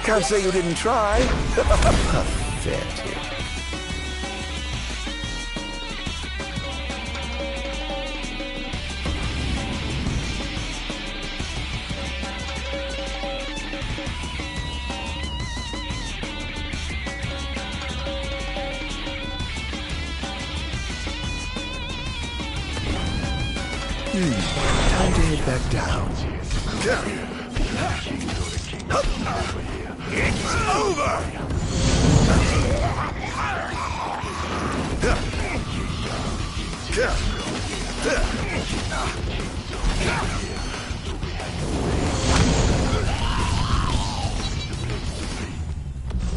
Can't say you didn't try. Pathetic. Time to head back down. It's over!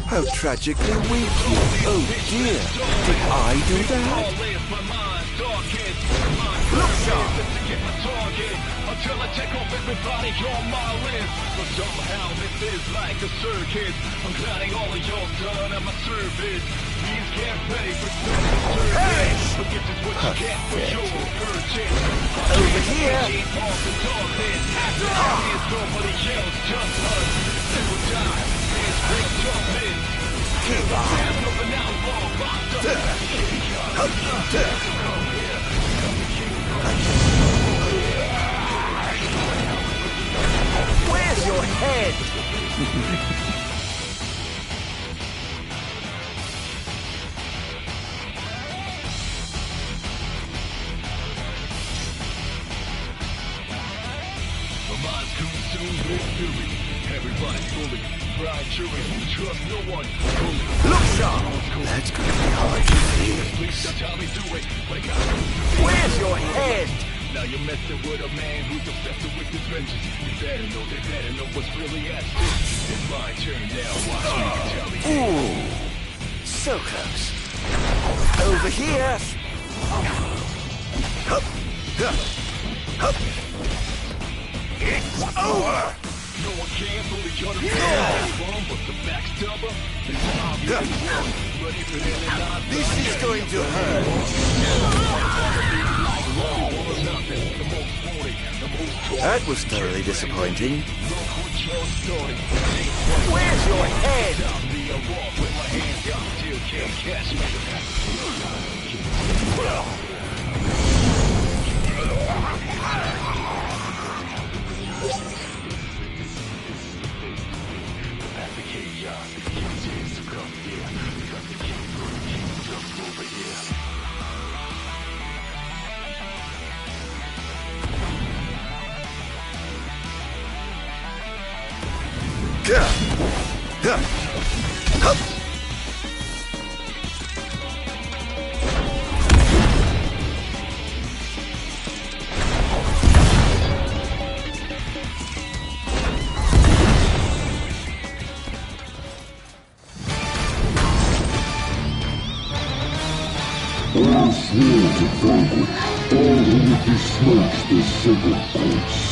How tragically weak you. Oh dear. Did I do that? Look sharp! Until I take off everybody on my list. But somehow this is like a circus. I'm cutting all of your blood at my service. Please get ready for service. But this is what you get for your purchase. Over here! After all, there's nobody else, just us. Simple time, it's real jumping. Keep on! Over now, long box Where's your head? My mind's consumed with fury. Everybody's fully fried chewing. Trust no one fully. Look sharp! That's gonna be hard to fix. That's how we do it. Where's your head? Now you're messing with a man who's obsessed with his vengeance. You better know what's really at stake. It's my turn now, watch me retaliate. Ooh, so close. Over here! Hup! Hup! Hup! It's over! No one can fully cut him but the backstabber is the obvious one. But if it ain't not, this is going to hurt. That was thoroughly disappointing. Where's your head? I swear to vanquish all who would besmirch this sacred place.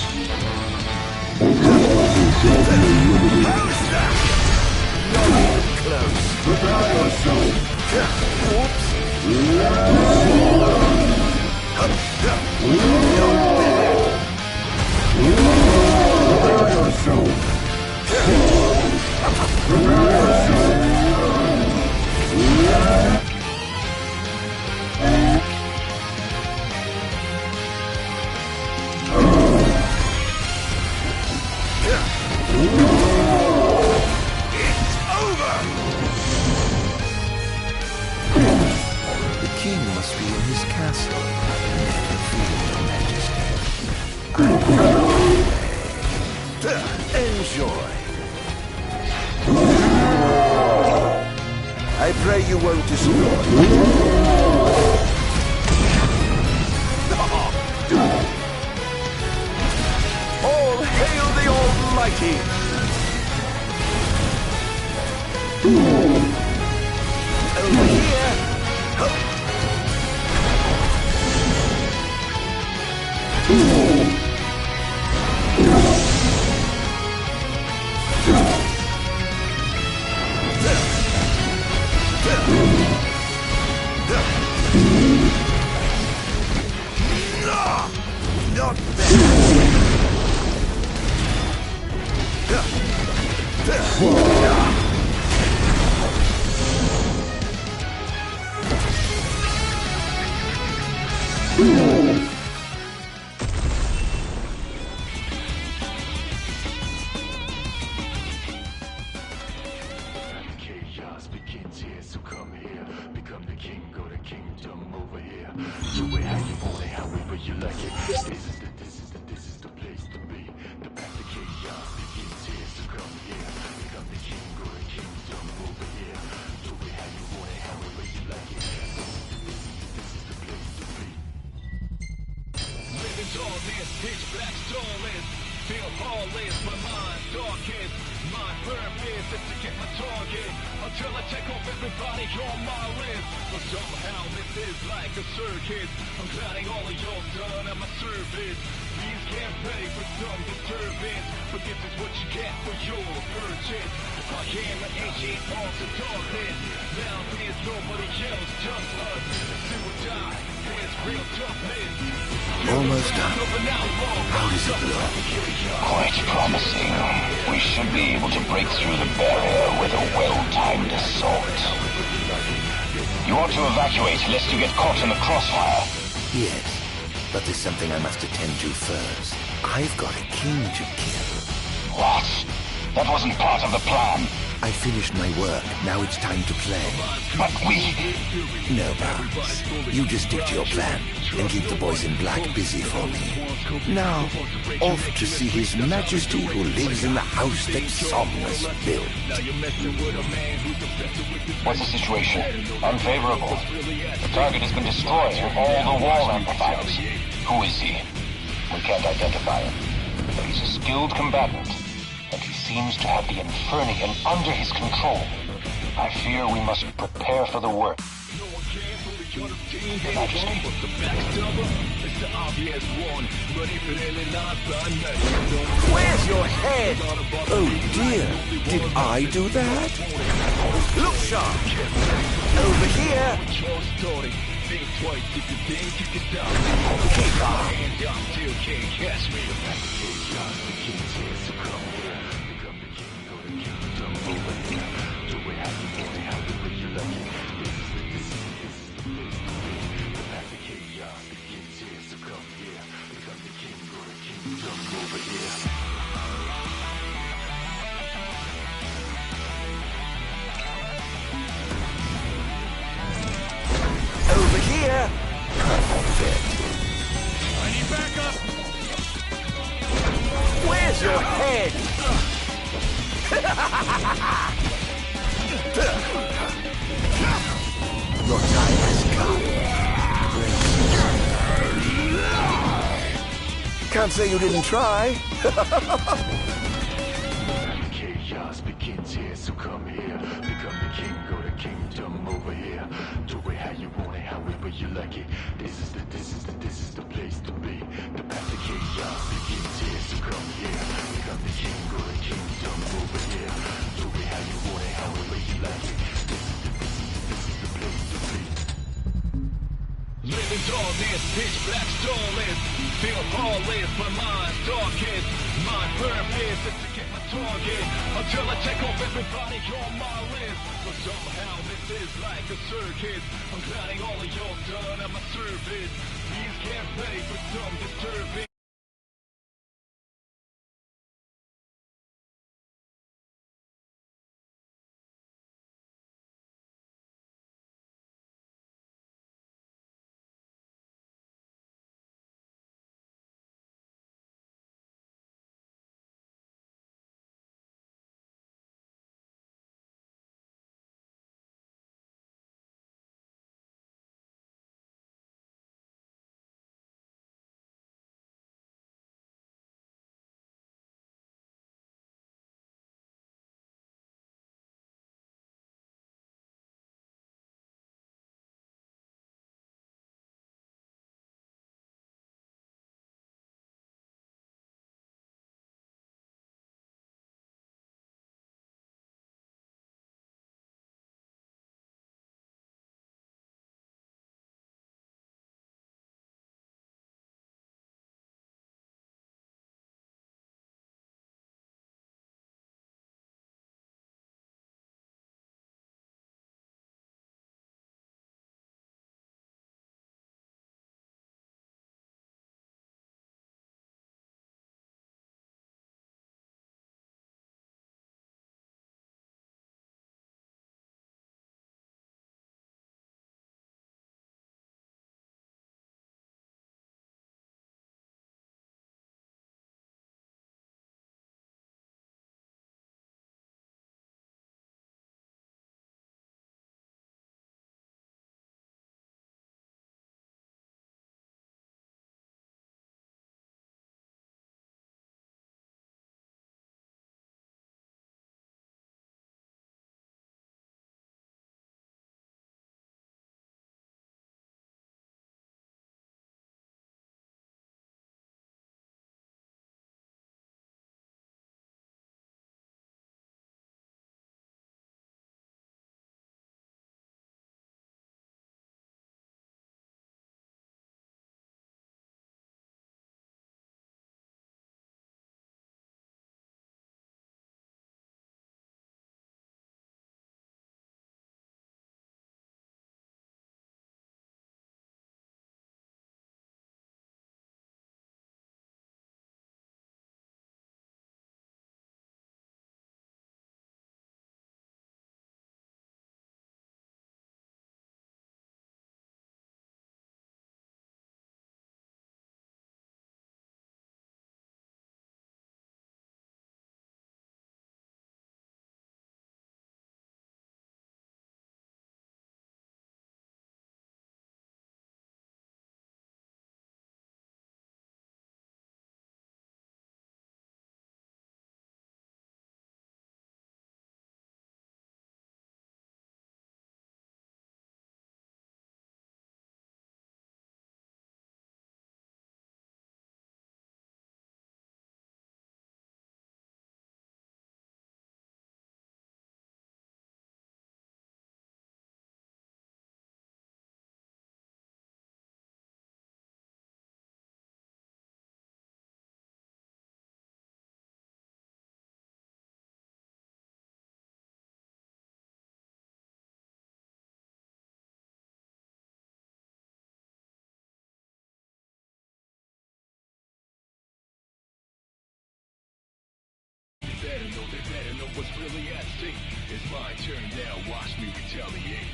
Authority shall be eliminated. How's that? Not close. Prepare yourself. Whoops. Prepare yourself. Prepare yourself. It's over! The king must be in his castle. Never feel your majesty. Enjoy. I pray you won't destroy. All hail the Almighty! Over here! Hup. Not bad. Chaos begins here, so come here. Become the king, go to kingdom over here. Do it how you want it, however you like it. This is the place to be. The path to chaos begins here, so come here. Become the king, go to kingdom over here. Do it how you want it, however you like it. This is the place to be. Living tall is pitch black starless. Feel heartless, my mind darkest. My purpose is to get my target until I take off everybody on my list. But somehow this is like a circus. I'm clowning all of your done at my service. These can't pay for some disturbance, but this is what you get for your purchase. I am an ancient art of darkness. Now there's nobody else, just us. Do or die, there's real toughness. Almost done. How does it look? Quite promising. We should be able to break through the barrier with a well-timed assault. You ought to evacuate lest you get caught in the crossfire. Yes, but there's something I must attend to first. I've got a king to kill. What? That wasn't part of the plan. I finished my work. Now it's time to play. But we... No, Barnes. You just stick to your plan and keep the boys in black busy for me. Now, off to see His Majesty who lives in the house that Somnus built. What's the situation? Unfavorable. The target has been destroyed with all the wall amplifiers. Who is he? We can't identify him. But he's a skilled combatant. And he seems to have the Infernian under his control. I fear we must prepare for the work. Your Majesty. Where's your head? Oh dear, did I do that? Look sharp! Over here! Keep Over here! Perfect. I need backup! Where's your head? Your time has come. Can't say you didn't try. Chaos begins here, so come here. Become the king, go to kingdom over here. Do it how you want it, however you like it. This is the place to be. The path to chaos begins here, so come here. Become the king, go to kingdom over here. Do it how you want it, however you like it. This is the place to be. Living darkness, pitch black starless. Feel heartless, my mind's darkest. My purpose is to get my target until I check off everybody on my list. But somehow this is like a circus. I'm glad all of y'all done at my service. Please get ready for some disturbing. what's really at stake. It's my turn now, watch me retaliate.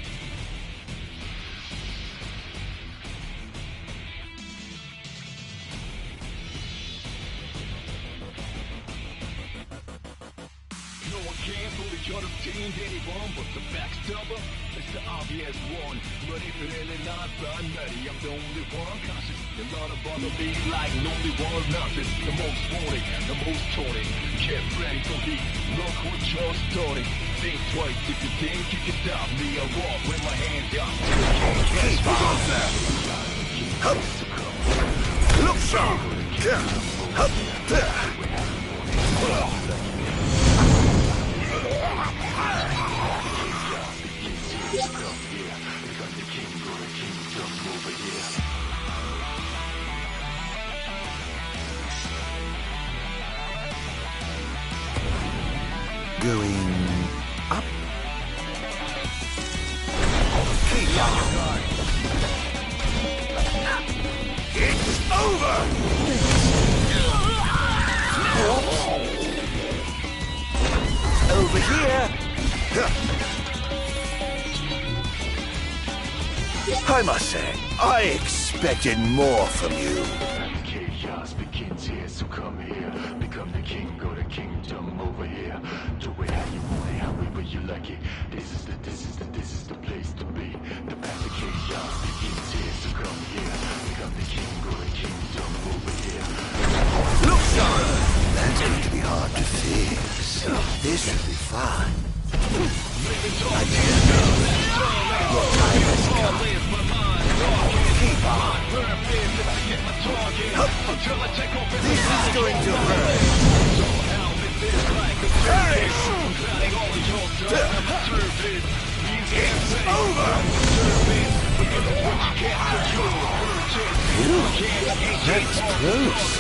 No one can pull each other's team anyone but the backstabber. It's the obvious one, but if it ain't not I'm ready. I'm the only one conscious. A lot of bother me like only one nothing. The most wanted, the most taunted. Get ready for heat, look what you're starting. Think twice if you think you can stop me. I walk with my hands up. Keep on that. Look sharp! Up there! Going up. Keep on your guard. It's over! Over here! I must say, I expected more from you. Chaos begins here, so come here. Become the king, go to kingdom over here. Do it how you want it, however you like it. This is the place to be. The path of chaos begins here, so come here. Become the king, go to kingdom over here. Look, son! That's going to be hard to fix. This should be fine. I can't go. Your time has come. Keep on. This is going to hurt. Perish! It's over! Phew, that was close.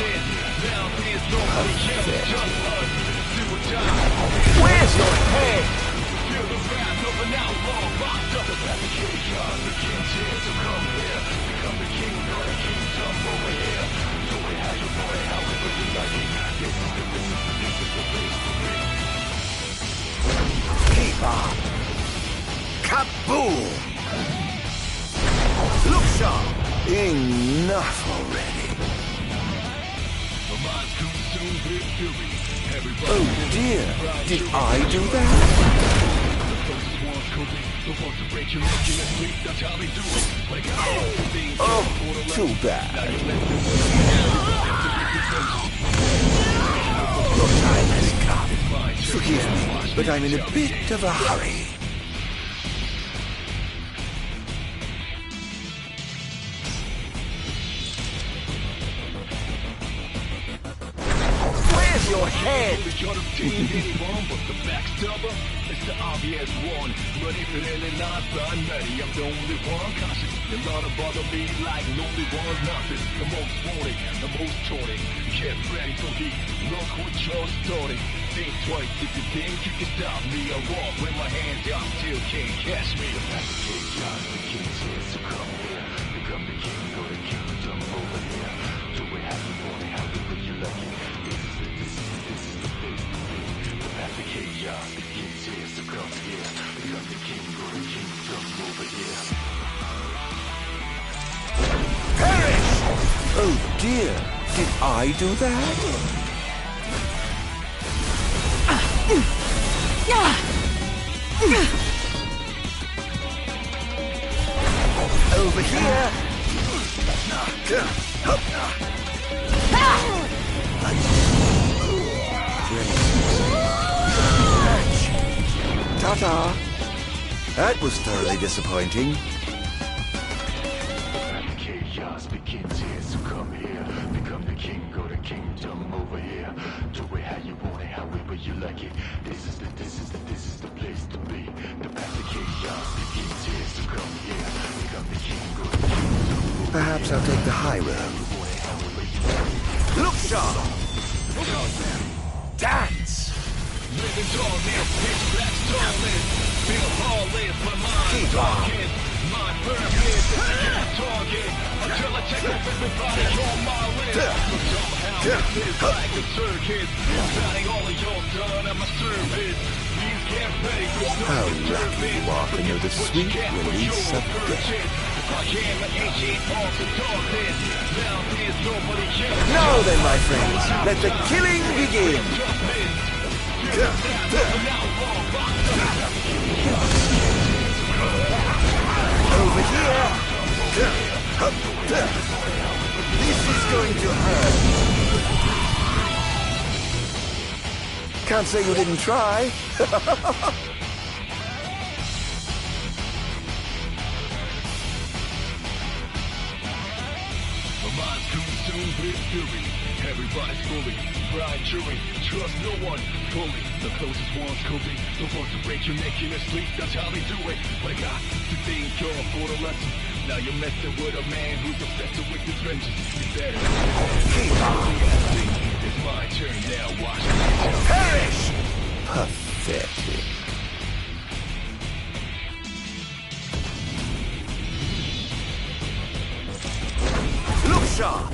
Where's your head? Keep on. Kaboom! Look sharp! Enough already. Oh dear, did I do that? Oh, too bad. Your time has come. Forgive me, but I'm in a bit of a hurry. Your head! It's the obvious one, but if it ain't not, I'm ready. I'm the only one conscious. A lot of bother me like only one nothing. The most wanted, the most taunted. Get ready for heat, look what you're starting. Think twice if you think you can stop me. I walk with my hands up, still can't catch me. The path of chaos begins here, so come here. Become the king, go to kingdom over here. Do it how you want it, however you like it. Chaos begins here, so come here. Become the king, go to kingdom over here. Perish! Oh dear, did I do that? Over here! Ta-ta! That was thoroughly disappointing. Chaos begins here, so come here. Become the king, go to kingdom over here. Do it how you want it, however you like it. This is the place to be. The path of chaos begins here, so come here. Become the king, go to kingdom. Perhaps I'll take the high road. Look sharp! Dance! Living darkness, pitch black starless. Feel heartless, but mind darkest. My purpose is to target. until I check off everybody on my list. But somehow this is like a circus. Counting all of your done at my service. Please get ready for How some lucky you are to know the sweet release of death. Now then, my friends, let the killing begin! Over here! This is going to hurt! Can't say you didn't try! Everybody's fully blind, jury, trust no one fully. The closest ones could be the ones who break your neck in your sleep. That's how they do it. But I got to thank God for the lesson. Now you're messing with a man who's obsessed with his vengeance. You better it's my turn now. Watch me perish! Pathetic. Look sharp!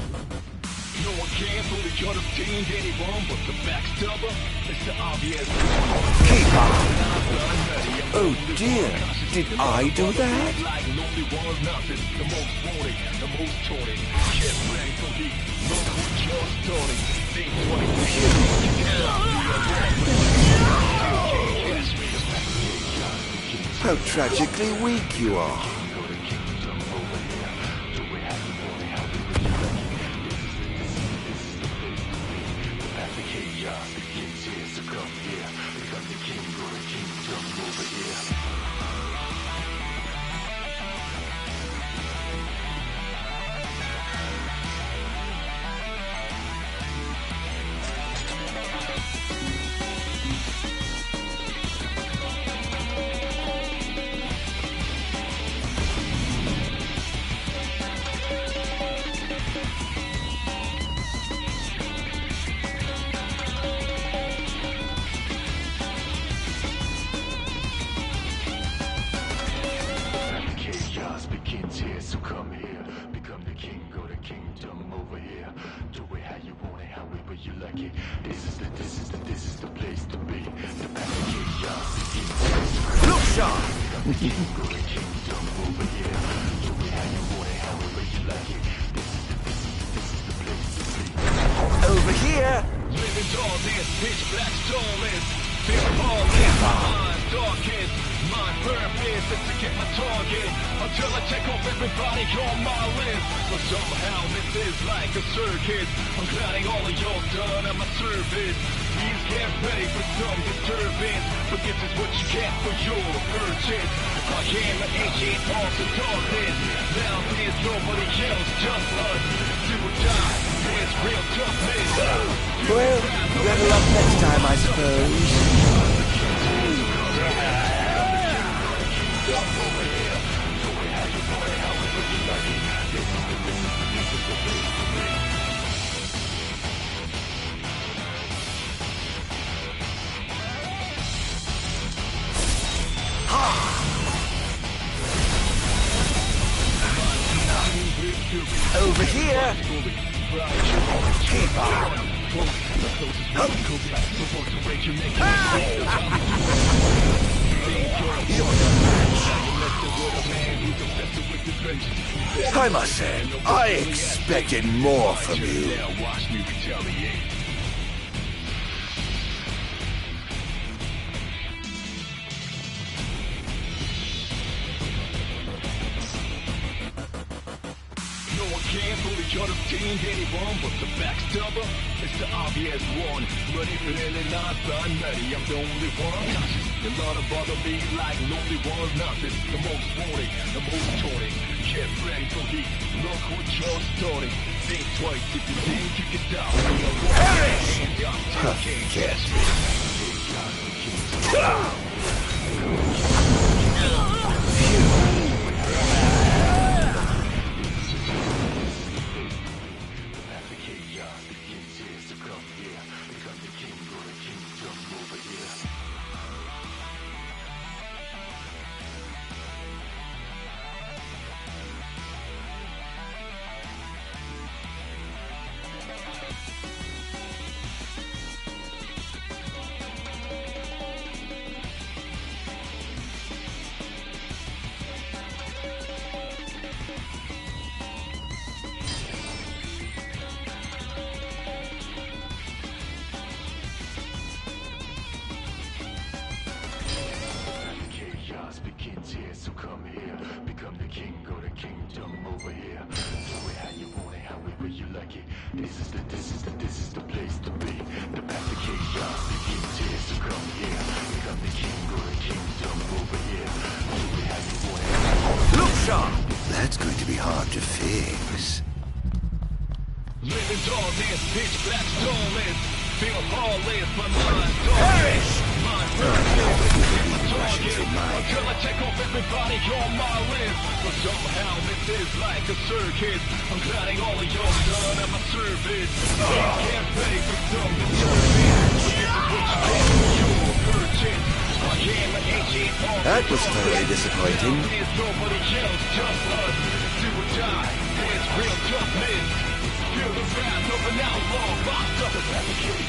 No one can fully understand anyone but the backstabber. It's the obvious one. Keep on! Oh dear, did I do that? Like lonely ones, nothing. The most wanted, the most taunted. Get ready for the look what you're starting. Think twice. How tragically weak you are. Over here! Living darkness, pitch black stillness. Feel all this, mind darkest. My purpose is to get my target until I check off everybody on my list. But somehow this is like a circus. I'm counting all of your done at my service. Please get ready for some disturbance. But this is what you get for your purchase. I am an ancient force of darkness. Now there's nobody else, just us. Do or die, it's real toughness. Well, better luck next time, I suppose. Over here! Keep on! I must say, I expected more from you. Can't fully understand anyone but the backstabber. It's the obvious one. But if it ain't not I'm ready, I'm the only one. You lot of bother me like lonely ones, nothing. The most wanted, the most taunted. Get ready for heat. Look what you're starting. Think twice if you think you can stop me. Perish! hard to fix. Living tall, this pitch black stolen. Feel lawless, my mind's Perish! Until I take off everybody on my list. But somehow this is like a circus. I'm gliding all of your done at my service. Can't pay for some determined. That was totally disappointing. Nobody else, just us. Do or die, it's real toughness. Feel the wrath of an outlaw, locked up as a kid.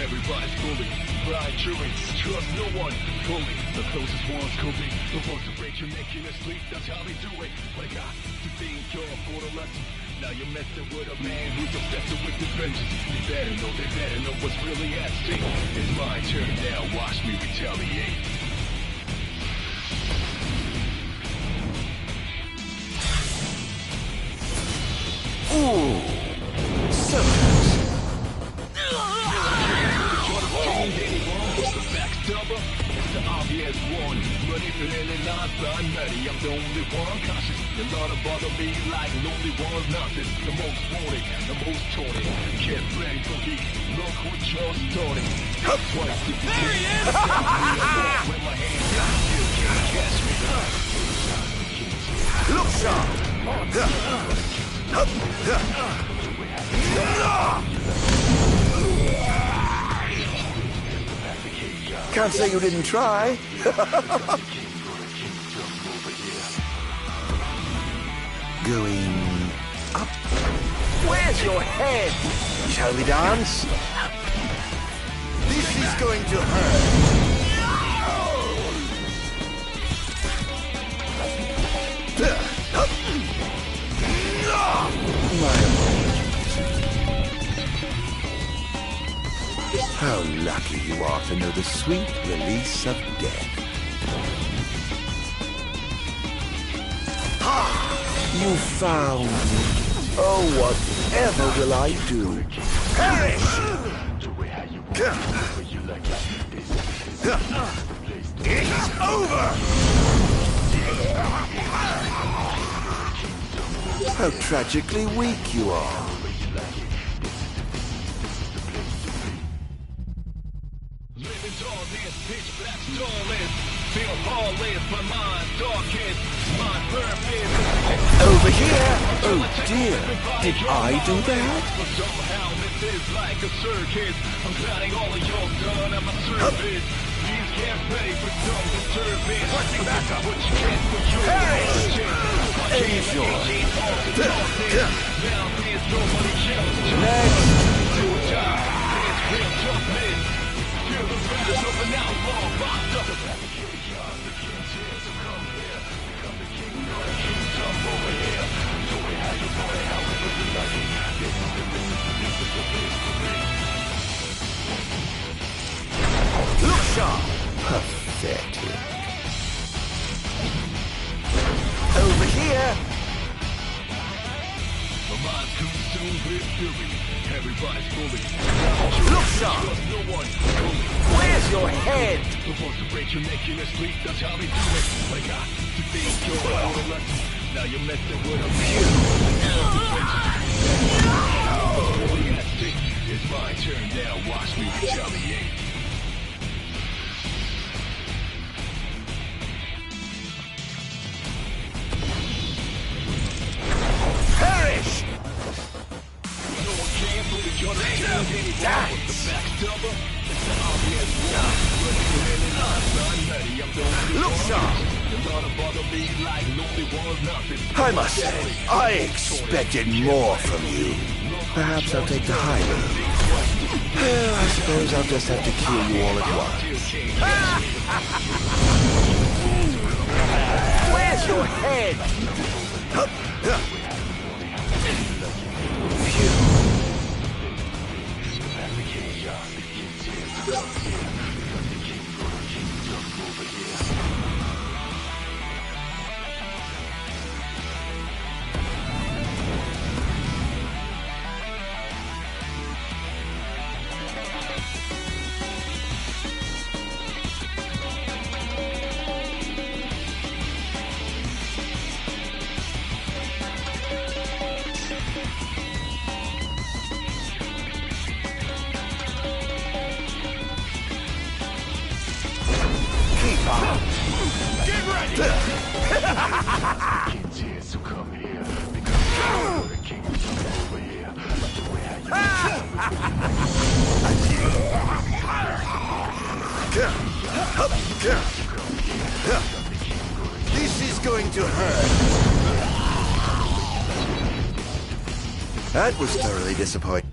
Everybody's fully blind jury. Trust no one fully. The closest ones could be the ones that break your neck in your sleep. That's how they do it. But I got to think you're for the lesson. Now you're messing with a man who's obsessed with his vengeance. They better know what's really at stake. It's my turn now. Watch me retaliate. Ooh, so the obvious one, but if it ain't not I'm ready. I'm the only one cautious. You lot of bother me like lonely one's not this. The most wanted, the most taunted. Get ready for heat. Look what you're starting. Twice if you there he is! With my hands up, you can't catch me. Look sharp! Can't say you didn't try. Going up. Where's your head? Shall we dance? This is going to hurt. My apologies. How lucky you are to know the sweet release of death. You found me. Oh, whatever will I do? Perish! It's over! How tragically weak you are. Over here! Oh dear, did I do that? Somehow this is like a circus. I'm gliding all of your done at my service. Please get ready for some disturbance. Watching back up. What you get for your Enjoy. Now there's nobody else. Next. Do or die. It's real toughness. Feel the wrath of an outlaw locked up. Look sharp! Pathetic. Over here! My mind's consumed with fury. Everybody's fully. Look sharp! No one. Where's your head? The ones to break your neck in your sleep, that's how they do it. But I got to think you're a lesson. Now you're messing with a It's my turn now, watch me retaliate. Perish! No one can believe you're the king anymore. The backstabber, it's the obvious one. Look sharp! I must say, I expected more from you. Perhaps I'll take the high road. I suppose I'll just have to kill you all at once. Where's your head? This is going to hurt. That was thoroughly disappointing.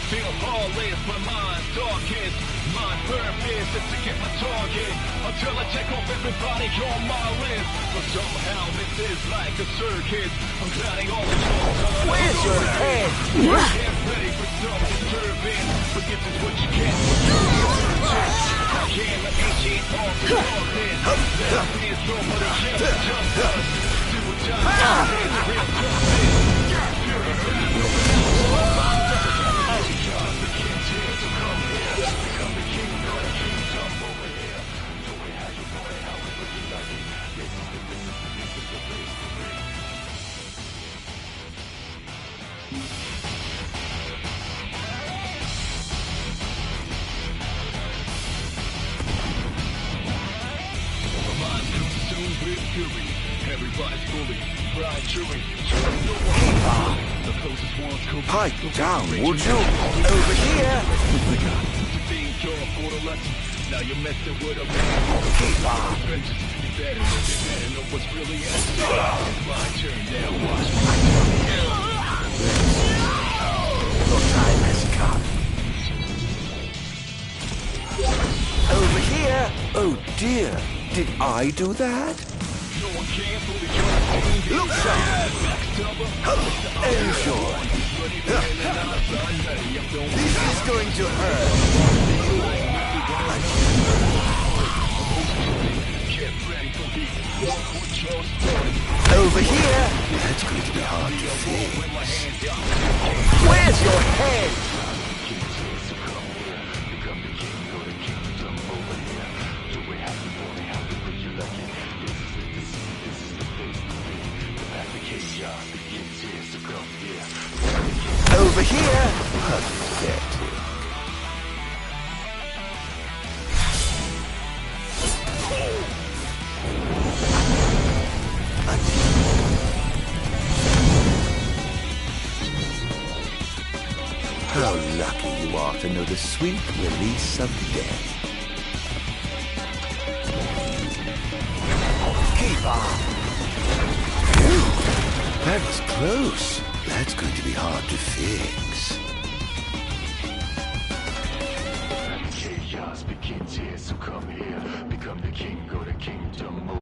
Feel heartless, my mind's darkest. My purpose is to get my target until I check off everybody on my list. But somehow this is like a circus. I'm counting all the songs. Where's your head? Get ready for some disturbing. But this is what you get. I came an ancient off the darkness. There is nobody else, just us. Do what time is real toughness. Everybody's bully, bright chewing. Pipe down, would you? Over here! Now you're messing with a man. Keep on. You better know what's really at stake. It's my turn now. Watch my turn. Your time has come. Over here! Oh dear, did I do that? Look sharp! Enjoy! This is going to hurt! Over here! That's going to be hard to fix. Where's your head? Over here! Pathetic. How lucky you are to know the sweet release of death. Keep on! Phew! That was close. That's going to be hard to fix. Chaos begins here, so come here. Become the king, go to kingdom.